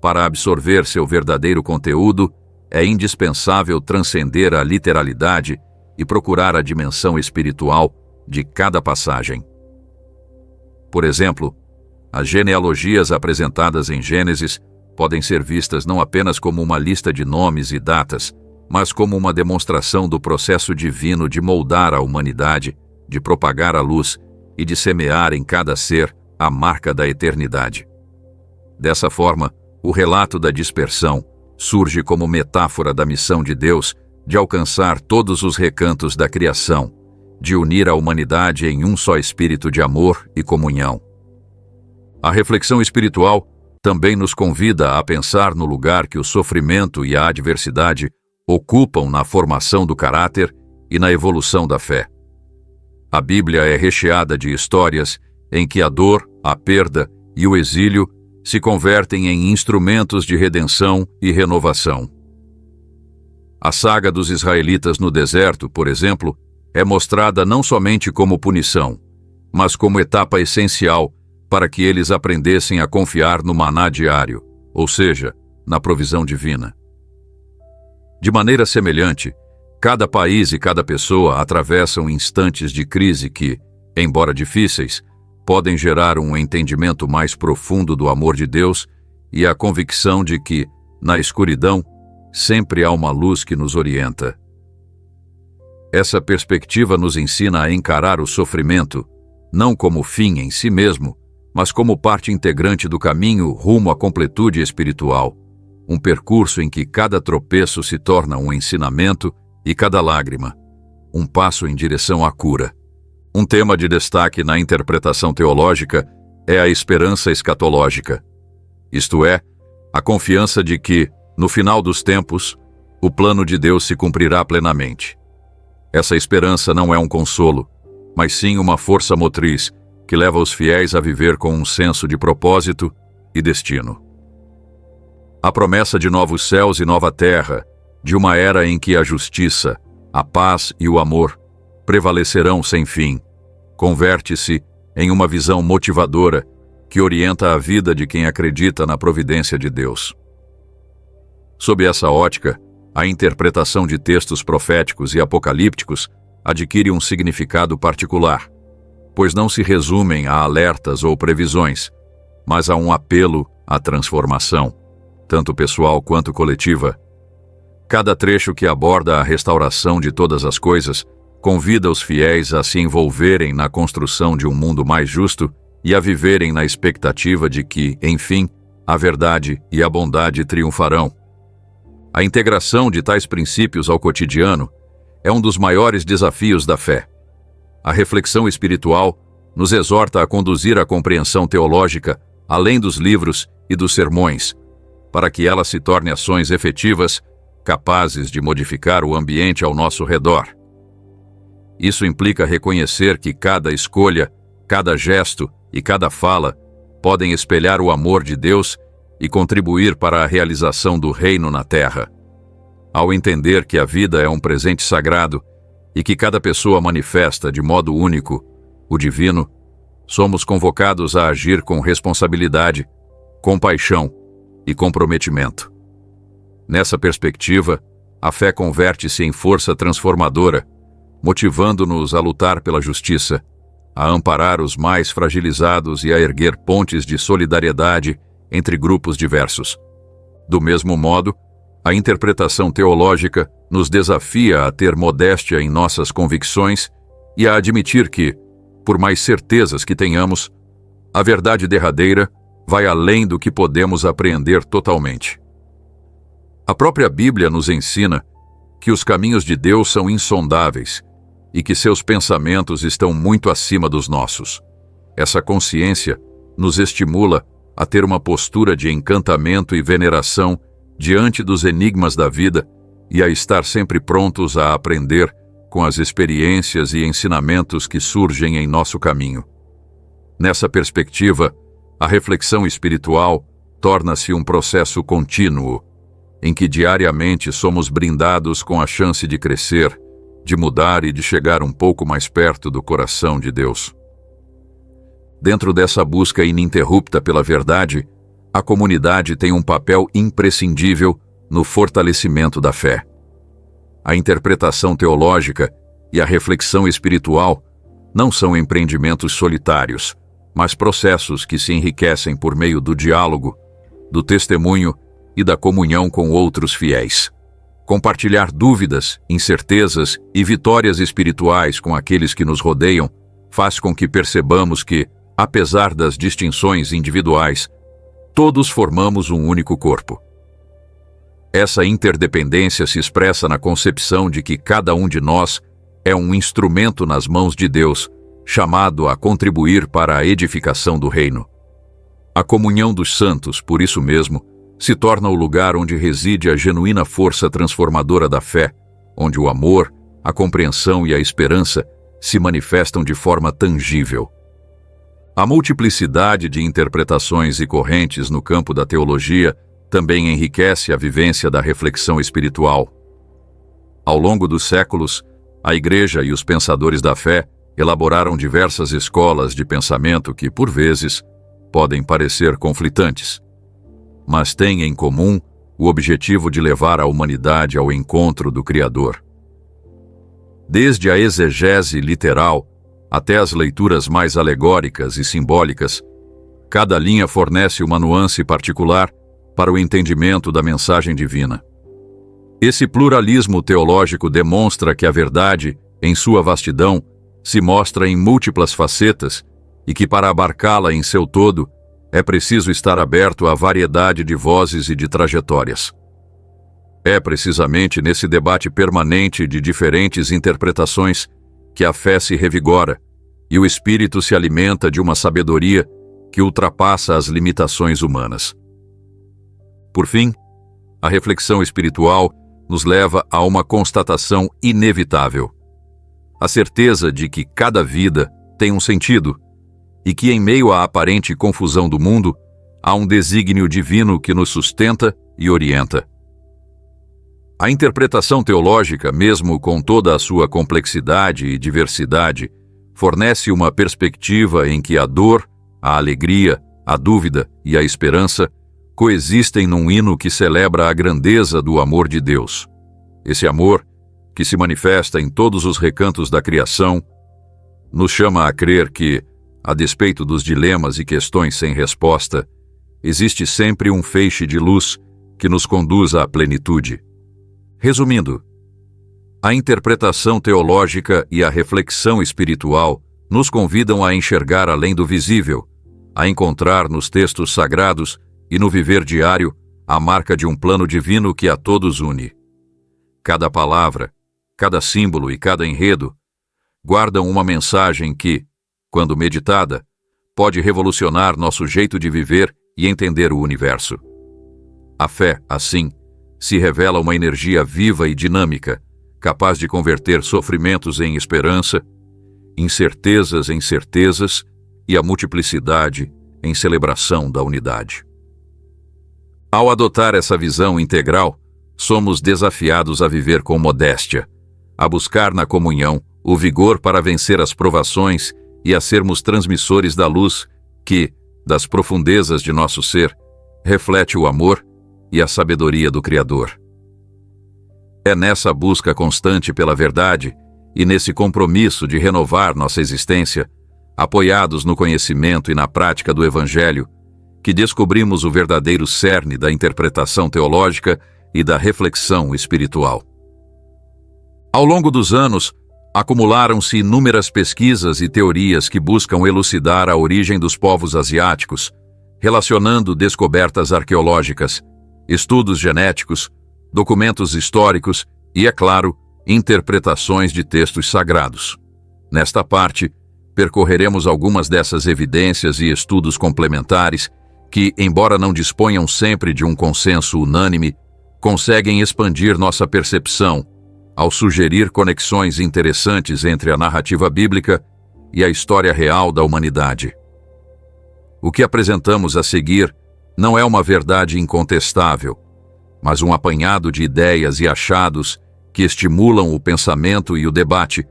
para absorver seu verdadeiro conteúdo, é indispensável transcender a literalidade e procurar a dimensão espiritual de cada passagem. Por exemplo, as genealogias apresentadas em Gênesis podem ser vistas não apenas como uma lista de nomes e datas, mas como uma demonstração do processo divino de moldar a humanidade, de propagar a luz e de semear em cada ser a marca da eternidade. Dessa forma, o relato da dispersão surge como metáfora da missão de Deus de alcançar todos os recantos da criação, de unir a humanidade em um só espírito de amor e comunhão. A reflexão espiritual também nos convida a pensar no lugar que o sofrimento e a adversidade ocupam na formação do caráter e na evolução da fé. A Bíblia é recheada de histórias em que a dor, a perda e o exílio se convertem em instrumentos de redenção e renovação. A saga dos israelitas no deserto, por exemplo, é mostrada não somente como punição, mas como etapa essencial para que eles aprendessem a confiar no maná diário, ou seja, na provisão divina. De maneira semelhante, cada país e cada pessoa atravessam instantes de crise que, embora difíceis, podem gerar um entendimento mais profundo do amor de Deus e a convicção de que, na escuridão, sempre há uma luz que nos orienta. Essa perspectiva nos ensina a encarar o sofrimento, não como fim em si mesmo, mas como parte integrante do caminho rumo à completude espiritual, um percurso em que cada tropeço se torna um ensinamento e cada lágrima, um passo em direção à cura. Um tema de destaque na interpretação teológica é a esperança escatológica, isto é, a confiança de que, no final dos tempos, o plano de Deus se cumprirá plenamente. Essa esperança não é um consolo, mas sim uma força motriz que leva os fiéis a viver com um senso de propósito e destino. A promessa de novos céus e nova terra, de uma era em que a justiça, a paz e o amor prevalecerão sem fim, converte-se em uma visão motivadora que orienta a vida de quem acredita na providência de Deus. Sob essa ótica, a interpretação de textos proféticos e apocalípticos adquire um significado particular, pois não se resumem a alertas ou previsões, mas a um apelo à transformação, tanto pessoal quanto coletiva. Cada trecho que aborda a restauração de todas as coisas convida os fiéis a se envolverem na construção de um mundo mais justo e a viverem na expectativa de que, enfim, a verdade e a bondade triunfarão. A integração de tais princípios ao cotidiano é um dos maiores desafios da fé. A reflexão espiritual nos exorta a conduzir a compreensão teológica além dos livros e dos sermões, para que ela se torne ações efetivas, capazes de modificar o ambiente ao nosso redor. Isso implica reconhecer que cada escolha, cada gesto e cada fala podem espelhar o amor de Deus e contribuir para a realização do reino na terra. Ao entender que a vida é um presente sagrado e que cada pessoa manifesta de modo único o divino, somos convocados a agir com responsabilidade, compaixão e comprometimento. Nessa perspectiva, a fé converte-se em força transformadora, motivando-nos a lutar pela justiça, a amparar os mais fragilizados e a erguer pontes de solidariedade entre grupos diversos. Do mesmo modo, a interpretação teológica nos desafia a ter modéstia em nossas convicções e a admitir que, por mais certezas que tenhamos, a verdade derradeira vai além do que podemos apreender totalmente. A própria Bíblia nos ensina que os caminhos de Deus são insondáveis e que seus pensamentos estão muito acima dos nossos. Essa consciência nos estimula a ter uma postura de encantamento e veneração diante dos enigmas da vida e a estar sempre prontos a aprender com as experiências e ensinamentos que surgem em nosso caminho. Nessa perspectiva, a reflexão espiritual torna-se um processo contínuo, em que diariamente somos brindados com a chance de crescer, de mudar e de chegar um pouco mais perto do coração de Deus. Dentro dessa busca ininterrupta pela verdade, a comunidade tem um papel imprescindível no fortalecimento da fé. A interpretação teológica e a reflexão espiritual não são empreendimentos solitários, mas processos que se enriquecem por meio do diálogo, do testemunho e da comunhão com outros fiéis. Compartilhar dúvidas, incertezas e vitórias espirituais com aqueles que nos rodeiam faz com que percebamos que, Apesar das distinções individuais, todos formamos um único corpo. Essa interdependência se expressa na concepção de que cada um de nós é um instrumento nas mãos de Deus, chamado a contribuir para a edificação do reino. A comunhão dos santos, por isso mesmo, se torna o lugar onde reside a genuína força transformadora da fé, onde o amor, a compreensão e a esperança se manifestam de forma tangível. A multiplicidade de interpretações e correntes no campo da teologia também enriquece a vivência da reflexão espiritual. Ao longo dos séculos, a Igreja e os pensadores da fé elaboraram diversas escolas de pensamento que, por vezes, podem parecer conflitantes, mas têm em comum o objetivo de levar a humanidade ao encontro do Criador. Desde a exegese literal até as leituras mais alegóricas e simbólicas, cada linha fornece uma nuance particular para o entendimento da mensagem divina. Esse pluralismo teológico demonstra que a verdade, em sua vastidão, se mostra em múltiplas facetas e que, para abarcá-la em seu todo, é preciso estar aberto à variedade de vozes e de trajetórias. É precisamente nesse debate permanente de diferentes interpretações que a fé se revigora e o espírito se alimenta de uma sabedoria que ultrapassa as limitações humanas. Por fim, a reflexão espiritual nos leva a uma constatação inevitável: a certeza de que cada vida tem um sentido e que, em meio à aparente confusão do mundo, há um desígnio divino que nos sustenta e orienta. A interpretação teológica, mesmo com toda a sua complexidade e diversidade, fornece uma perspectiva em que a dor, a alegria, a dúvida e a esperança coexistem num hino que celebra a grandeza do amor de Deus. Esse amor, que se manifesta em todos os recantos da criação, nos chama a crer que, a despeito dos dilemas e questões sem resposta, existe sempre um feixe de luz que nos conduz à plenitude. Resumindo, a interpretação teológica e a reflexão espiritual nos convidam a enxergar além do visível, a encontrar nos textos sagrados e no viver diário a marca de um plano divino que a todos une. Cada palavra, cada símbolo e cada enredo guardam uma mensagem que, quando meditada, pode revolucionar nosso jeito de viver e entender o universo. A fé, assim, se revela uma energia viva e dinâmica, capaz de converter sofrimentos em esperança, incertezas em certezas e a multiplicidade em celebração da unidade. Ao adotar essa visão integral, somos desafiados a viver com modéstia, a buscar na comunhão o vigor para vencer as provações e a sermos transmissores da luz que, das profundezas de nosso ser, reflete o amor e a sabedoria do Criador. É nessa busca constante pela verdade e nesse compromisso de renovar nossa existência, apoiados no conhecimento e na prática do Evangelho, que descobrimos o verdadeiro cerne da interpretação teológica e da reflexão espiritual. Ao longo dos anos, acumularam-se inúmeras pesquisas e teorias que buscam elucidar a origem dos povos asiáticos, relacionando descobertas arqueológicas, estudos genéticos, documentos históricos e, é claro, interpretações de textos sagrados. Nesta parte, percorreremos algumas dessas evidências e estudos complementares que, embora não disponham sempre de um consenso unânime, conseguem expandir nossa percepção ao sugerir conexões interessantes entre a narrativa bíblica e a história real da humanidade. O que apresentamos a seguir não é uma verdade incontestável, mas um apanhado de ideias e achados que estimulam o pensamento e o debate,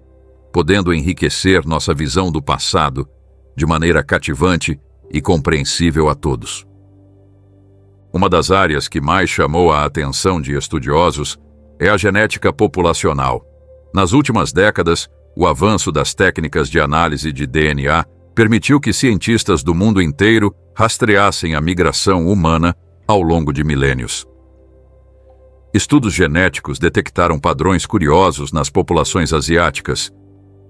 podendo enriquecer nossa visão do passado de maneira cativante e compreensível a todos. Uma das áreas que mais chamou a atenção de estudiosos é a genética populacional. Nas últimas décadas, o avanço das técnicas de análise de DNA permitiu que cientistas do mundo inteiro rastreassem a migração humana ao longo de milênios. Estudos genéticos detectaram padrões curiosos nas populações asiáticas,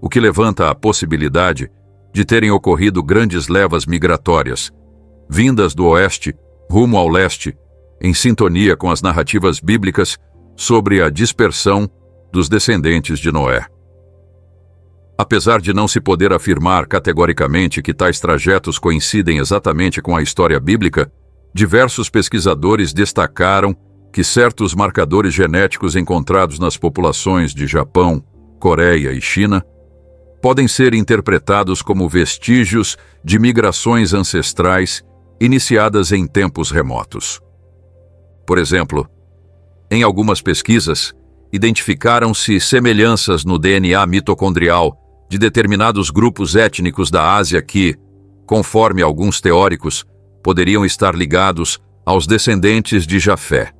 o que levanta a possibilidade de terem ocorrido grandes levas migratórias, vindas do oeste rumo ao leste, em sintonia com as narrativas bíblicas sobre a dispersão dos descendentes de Noé. Apesar de não se poder afirmar categoricamente que tais trajetos coincidem exatamente com a história bíblica, diversos pesquisadores destacaram que certos marcadores genéticos encontrados nas populações de Japão, Coreia e China podem ser interpretados como vestígios de migrações ancestrais iniciadas em tempos remotos. Por exemplo, em algumas pesquisas, identificaram-se semelhanças no DNA mitocondrial de determinados grupos étnicos da Ásia que, conforme alguns teóricos, poderiam estar ligados aos descendentes de Jafé.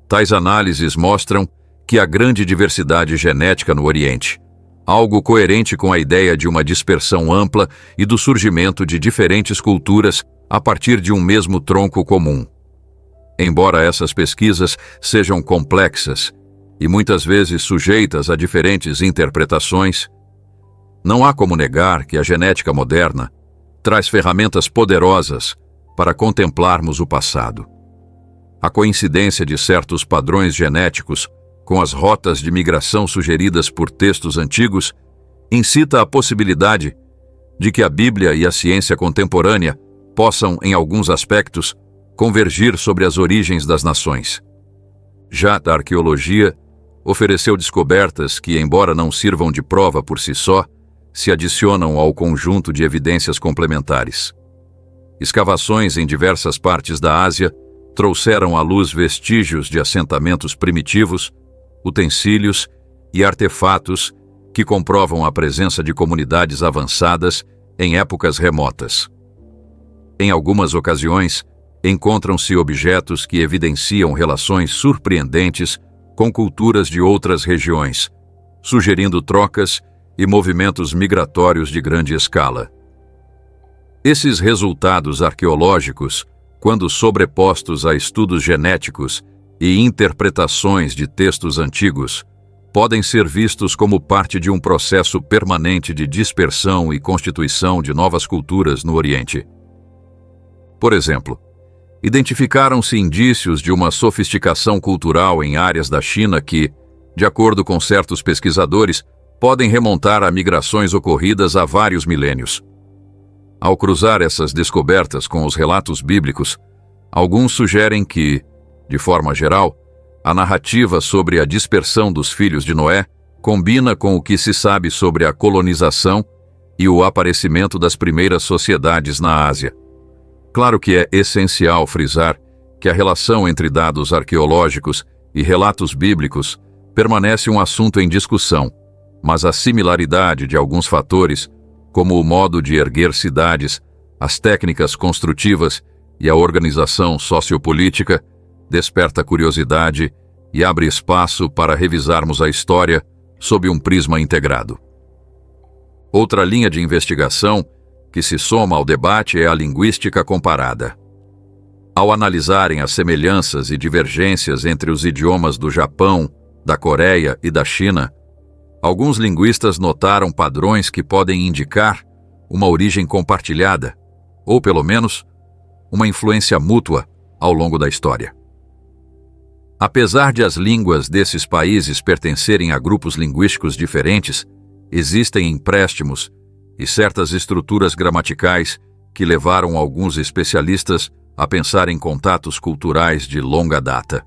Tais análises mostram que há grande diversidade genética no Oriente, algo coerente com a ideia de uma dispersão ampla e do surgimento de diferentes culturas a partir de um mesmo tronco comum. Embora essas pesquisas sejam complexas e muitas vezes sujeitas a diferentes interpretações, não há como negar que a genética moderna traz ferramentas poderosas para contemplarmos o passado. A coincidência de certos padrões genéticos com as rotas de migração sugeridas por textos antigos incita a possibilidade de que a Bíblia e a ciência contemporânea possam, em alguns aspectos, convergir sobre as origens das nações. Já a arqueologia ofereceu descobertas que, embora não sirvam de prova por si só, se adicionam ao conjunto de evidências complementares. Escavações em diversas partes da Ásia trouxeram à luz vestígios de assentamentos primitivos, utensílios e artefatos que comprovam a presença de comunidades avançadas em épocas remotas. Em algumas ocasiões, encontram-se objetos que evidenciam relações surpreendentes com culturas de outras regiões, sugerindo trocas e movimentos migratórios de grande escala. Esses resultados arqueológicos, quando sobrepostos a estudos genéticos e interpretações de textos antigos, podem ser vistos como parte de um processo permanente de dispersão e constituição de novas culturas no Oriente. Por exemplo, identificaram-se indícios de uma sofisticação cultural em áreas da China que, de acordo com certos pesquisadores, podem remontar a migrações ocorridas há vários milênios. Ao cruzar essas descobertas com os relatos bíblicos, alguns sugerem que, de forma geral, a narrativa sobre a dispersão dos filhos de Noé combina com o que se sabe sobre a colonização e o aparecimento das primeiras sociedades na Ásia. Claro que é essencial frisar que a relação entre dados arqueológicos e relatos bíblicos permanece um assunto em discussão, mas a similaridade de alguns fatores, como o modo de erguer cidades, as técnicas construtivas e a organização sociopolítica, desperta curiosidade e abre espaço para revisarmos a história sob um prisma integrado. Outra linha de investigação que se soma ao debate é a linguística comparada. Ao analisarem as semelhanças e divergências entre os idiomas do Japão, da Coreia e da China, alguns linguistas notaram padrões que podem indicar uma origem compartilhada, ou pelo menos, uma influência mútua ao longo da história. Apesar de as línguas desses países pertencerem a grupos linguísticos diferentes, existem empréstimos e certas estruturas gramaticais que levaram alguns especialistas a pensar em contatos culturais de longa data.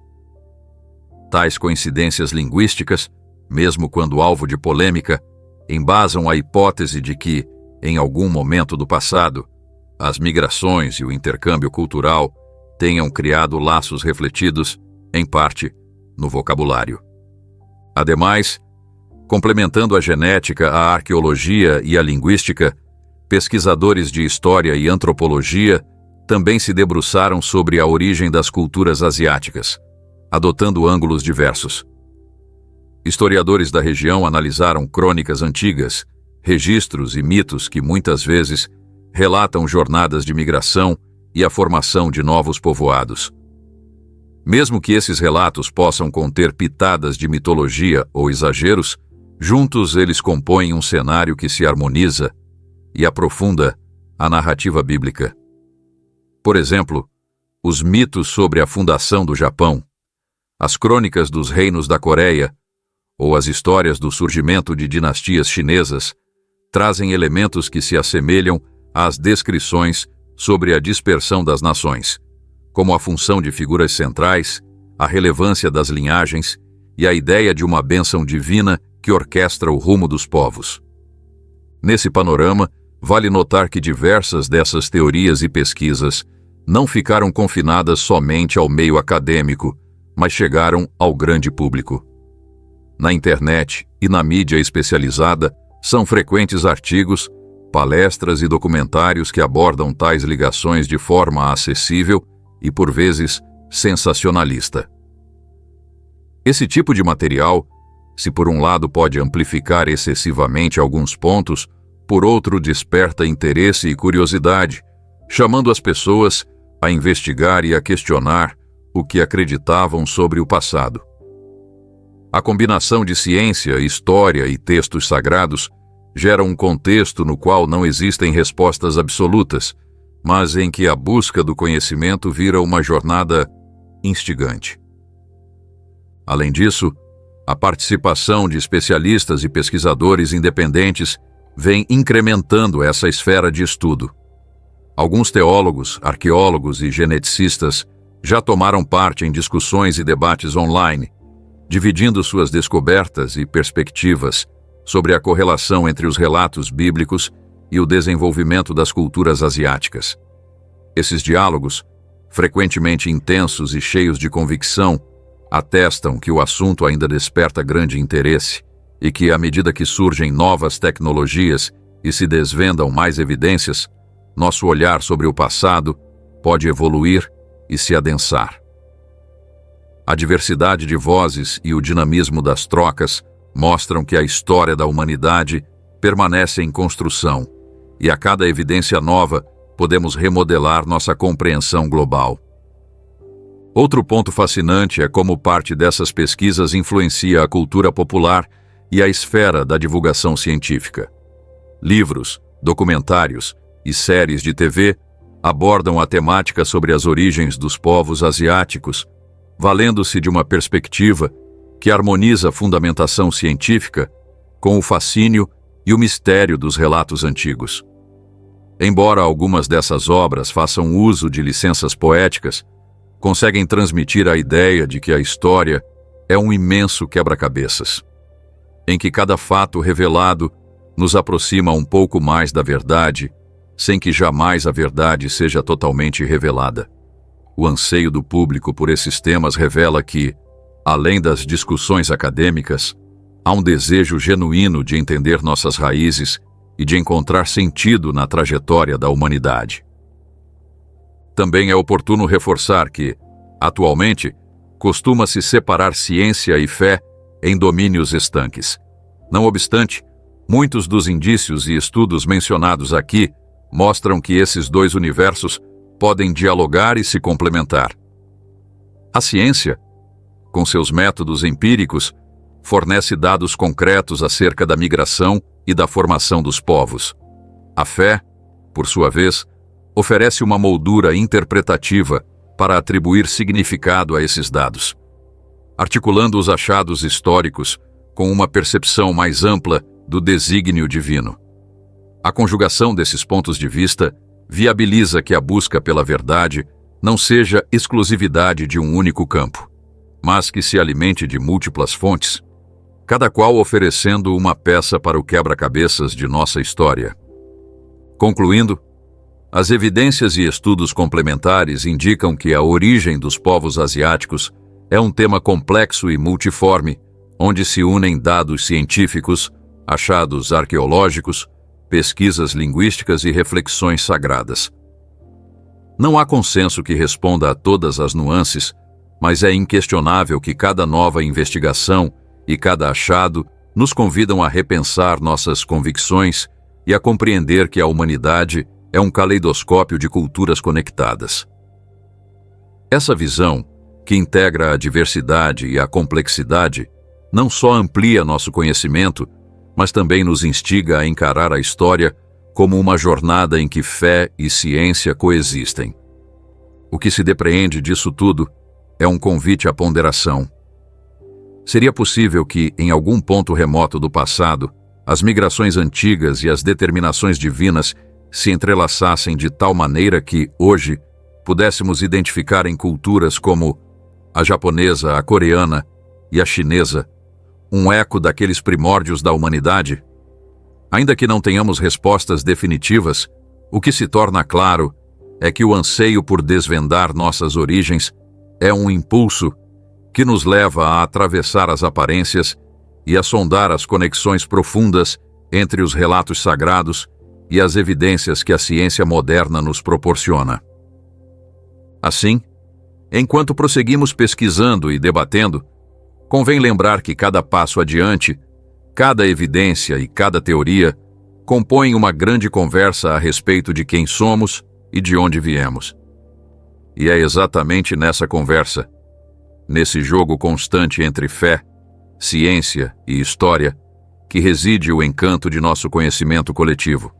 Tais coincidências linguísticas, mesmo quando alvo de polêmica, embasam a hipótese de que, em algum momento do passado, as migrações e o intercâmbio cultural tenham criado laços refletidos, em parte, no vocabulário. Ademais, complementando a genética, a arqueologia e a linguística, pesquisadores de história e antropologia também se debruçaram sobre a origem das culturas asiáticas, adotando ângulos diversos. Historiadores da região analisaram crônicas antigas, registros e mitos que muitas vezes relatam jornadas de migração e a formação de novos povoados. Mesmo que esses relatos possam conter pitadas de mitologia ou exageros, juntos eles compõem um cenário que se harmoniza e aprofunda a narrativa bíblica. Por exemplo, os mitos sobre a fundação do Japão, as crônicas dos reinos da Coreia ou as histórias do surgimento de dinastias chinesas trazem elementos que se assemelham às descrições sobre a dispersão das nações, como a função de figuras centrais, a relevância das linhagens e a ideia de uma bênção divina que orquestra o rumo dos povos. Nesse panorama, vale notar que diversas dessas teorias e pesquisas não ficaram confinadas somente ao meio acadêmico, mas chegaram ao grande público. Na internet e na mídia especializada, são frequentes artigos, palestras e documentários que abordam tais ligações de forma acessível e, por vezes, sensacionalista. Esse tipo de material, se por um lado pode amplificar excessivamente alguns pontos, por outro desperta interesse e curiosidade, chamando as pessoas a investigar e a questionar o que acreditavam sobre o passado. A combinação de ciência, história e textos sagrados gera um contexto no qual não existem respostas absolutas, mas em que a busca do conhecimento vira uma jornada instigante. Além disso, a participação de especialistas e pesquisadores independentes vem incrementando essa esfera de estudo. Alguns teólogos, arqueólogos e geneticistas já tomaram parte em discussões e debates online, dividindo suas descobertas e perspectivas sobre a correlação entre os relatos bíblicos e o desenvolvimento das culturas asiáticas. Esses diálogos, frequentemente intensos e cheios de convicção, atestam que o assunto ainda desperta grande interesse e que, à medida que surgem novas tecnologias e se desvendam mais evidências, nosso olhar sobre o passado pode evoluir e se adensar. A diversidade de vozes e o dinamismo das trocas mostram que a história da humanidade permanece em construção, e a cada evidência nova podemos remodelar nossa compreensão global. Outro ponto fascinante é como parte dessas pesquisas influencia a cultura popular e a esfera da divulgação científica. Livros, documentários e séries de TV abordam a temática sobre as origens dos povos asiáticos, valendo-se de uma perspectiva que harmoniza a fundamentação científica com o fascínio e o mistério dos relatos antigos. Embora algumas dessas obras façam uso de licenças poéticas, conseguem transmitir a ideia de que a história é um imenso quebra-cabeças, em que cada fato revelado nos aproxima um pouco mais da verdade, sem que jamais a verdade seja totalmente revelada. O anseio do público por esses temas revela que, além das discussões acadêmicas, há um desejo genuíno de entender nossas raízes e de encontrar sentido na trajetória da humanidade. Também é oportuno reforçar que, atualmente, costuma-se separar ciência e fé em domínios estanques. Não obstante, muitos dos indícios e estudos mencionados aqui mostram que esses dois universos podem dialogar e se complementar. A ciência, com seus métodos empíricos, fornece dados concretos acerca da migração e da formação dos povos. A fé, por sua vez, oferece uma moldura interpretativa para atribuir significado a esses dados, articulando os achados históricos com uma percepção mais ampla do desígnio divino. A conjugação desses pontos de vista viabiliza que a busca pela verdade não seja exclusividade de um único campo, mas que se alimente de múltiplas fontes, cada qual oferecendo uma peça para o quebra-cabeças de nossa história. Concluindo, as evidências e estudos complementares indicam que a origem dos povos asiáticos é um tema complexo e multiforme, onde se unem dados científicos, achados arqueológicos, pesquisas linguísticas e reflexões sagradas. Não há consenso que responda a todas as nuances, mas é inquestionável que cada nova investigação e cada achado nos convidam a repensar nossas convicções e a compreender que a humanidade é um caleidoscópio de culturas conectadas. Essa visão, que integra a diversidade e a complexidade, não só amplia nosso conhecimento, mas também nos instiga a encarar a história como uma jornada em que fé e ciência coexistem. O que se depreende disso tudo é um convite à ponderação. Seria possível que, em algum ponto remoto do passado, as migrações antigas e as determinações divinas se entrelaçassem de tal maneira que, hoje, pudéssemos identificar em culturas como a japonesa, a coreana e a chinesa um eco daqueles primórdios da humanidade? Ainda que não tenhamos respostas definitivas, o que se torna claro é que o anseio por desvendar nossas origens é um impulso que nos leva a atravessar as aparências e a sondar as conexões profundas entre os relatos sagrados e as evidências que a ciência moderna nos proporciona. Assim, enquanto prosseguimos pesquisando e debatendo, convém lembrar que cada passo adiante, cada evidência e cada teoria compõem uma grande conversa a respeito de quem somos e de onde viemos. E é exatamente nessa conversa, nesse jogo constante entre fé, ciência e história, que reside o encanto de nosso conhecimento coletivo.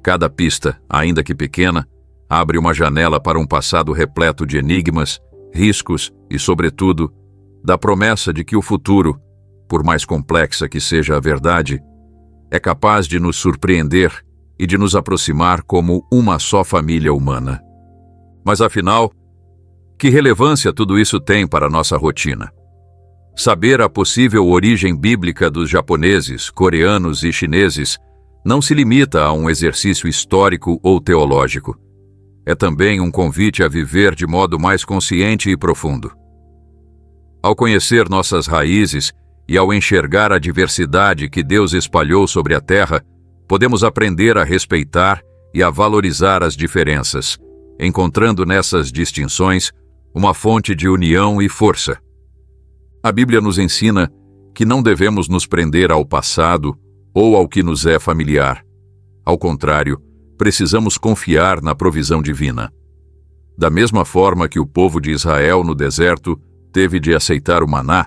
Cada pista, ainda que pequena, abre uma janela para um passado repleto de enigmas, riscos e, sobretudo, da promessa de que o futuro, por mais complexa que seja a verdade, é capaz de nos surpreender e de nos aproximar como uma só família humana. Mas afinal, que relevância tudo isso tem para a nossa rotina? Saber a possível origem bíblica dos japoneses, coreanos e chineses não se limita a um exercício histórico ou teológico. É também um convite a viver de modo mais consciente e profundo. Ao conhecer nossas raízes e ao enxergar a diversidade que Deus espalhou sobre a terra, podemos aprender a respeitar e a valorizar as diferenças, encontrando nessas distinções uma fonte de união e força. A Bíblia nos ensina que não devemos nos prender ao passado ou ao que nos é familiar. Ao contrário, precisamos confiar na provisão divina. Da mesma forma que o povo de Israel no deserto teve de aceitar o maná,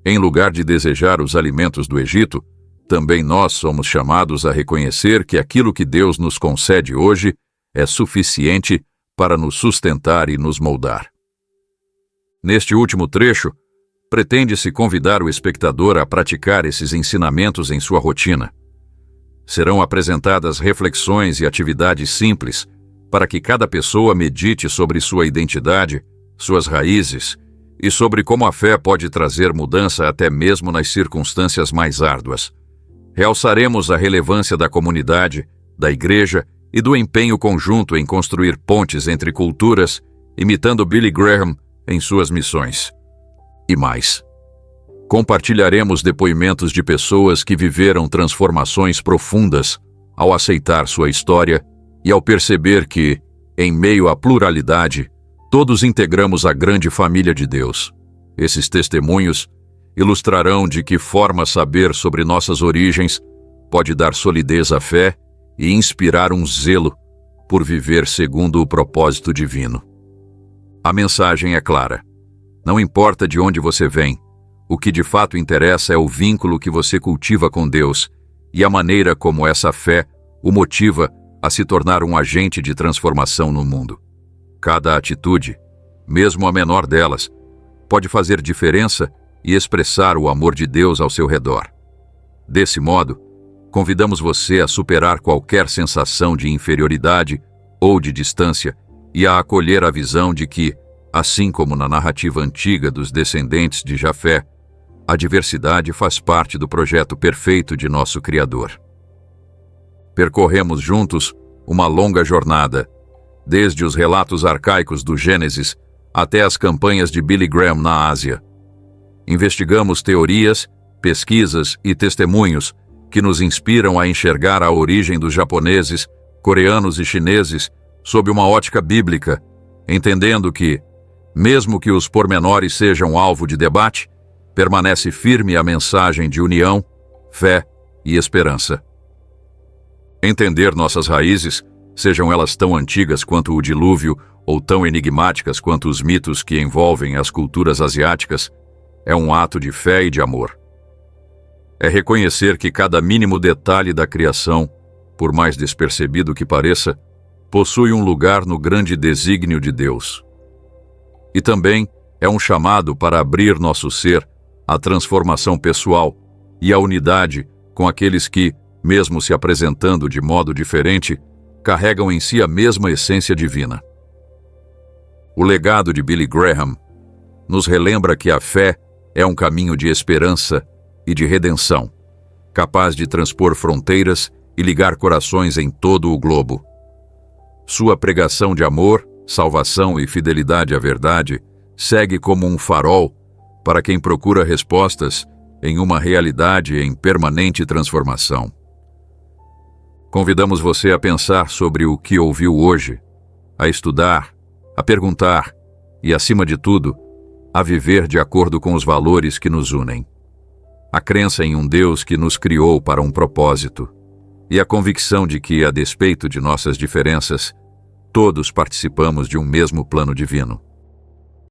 em lugar de desejar os alimentos do Egito, também nós somos chamados a reconhecer que aquilo que Deus nos concede hoje é suficiente para nos sustentar e nos moldar. Neste último trecho, pretende-se convidar o espectador a praticar esses ensinamentos em sua rotina. Serão apresentadas reflexões e atividades simples para que cada pessoa medite sobre sua identidade, suas raízes e sobre como a fé pode trazer mudança até mesmo nas circunstâncias mais árduas. Realçaremos a relevância da comunidade, da igreja e do empenho conjunto em construir pontes entre culturas, imitando Billy Graham em suas missões. E mais. Compartilharemos depoimentos de pessoas que viveram transformações profundas ao aceitar sua história e ao perceber que, em meio à pluralidade, todos integramos a grande família de Deus. Esses testemunhos ilustrarão de que forma saber sobre nossas origens pode dar solidez à fé e inspirar um zelo por viver segundo o propósito divino. A mensagem é clara. Não importa de onde você vem, o que de fato interessa é o vínculo que você cultiva com Deus e a maneira como essa fé o motiva a se tornar um agente de transformação no mundo. Cada atitude, mesmo a menor delas, pode fazer diferença e expressar o amor de Deus ao seu redor. Desse modo, convidamos você a superar qualquer sensação de inferioridade ou de distância e a acolher a visão de que, assim como na narrativa antiga dos descendentes de Jafé, a diversidade faz parte do projeto perfeito de nosso Criador. Percorremos juntos uma longa jornada, desde os relatos arcaicos do Gênesis até as campanhas de Billy Graham na Ásia. Investigamos teorias, pesquisas e testemunhos que nos inspiram a enxergar a origem dos japoneses, coreanos e chineses sob uma ótica bíblica, entendendo que, mesmo que os pormenores sejam alvo de debate, permanece firme a mensagem de união, fé e esperança. Entender nossas raízes, sejam elas tão antigas quanto o dilúvio ou tão enigmáticas quanto os mitos que envolvem as culturas asiáticas, é um ato de fé e de amor. É reconhecer que cada mínimo detalhe da criação, por mais despercebido que pareça, possui um lugar no grande desígnio de Deus. E também é um chamado para abrir nosso ser à transformação pessoal e à unidade com aqueles que, mesmo se apresentando de modo diferente, carregam em si a mesma essência divina. O legado de Billy Graham nos relembra que a fé é um caminho de esperança e de redenção, capaz de transpor fronteiras e ligar corações em todo o globo. Sua pregação de amor, salvação e fidelidade à verdade segue como um farol para quem procura respostas em uma realidade em permanente transformação. Convidamos você a pensar sobre o que ouviu hoje, a estudar, a perguntar e, acima de tudo, a viver de acordo com os valores que nos unem. A crença em um Deus que nos criou para um propósito e a convicção de que, a despeito de nossas diferenças, todos participamos de um mesmo plano divino.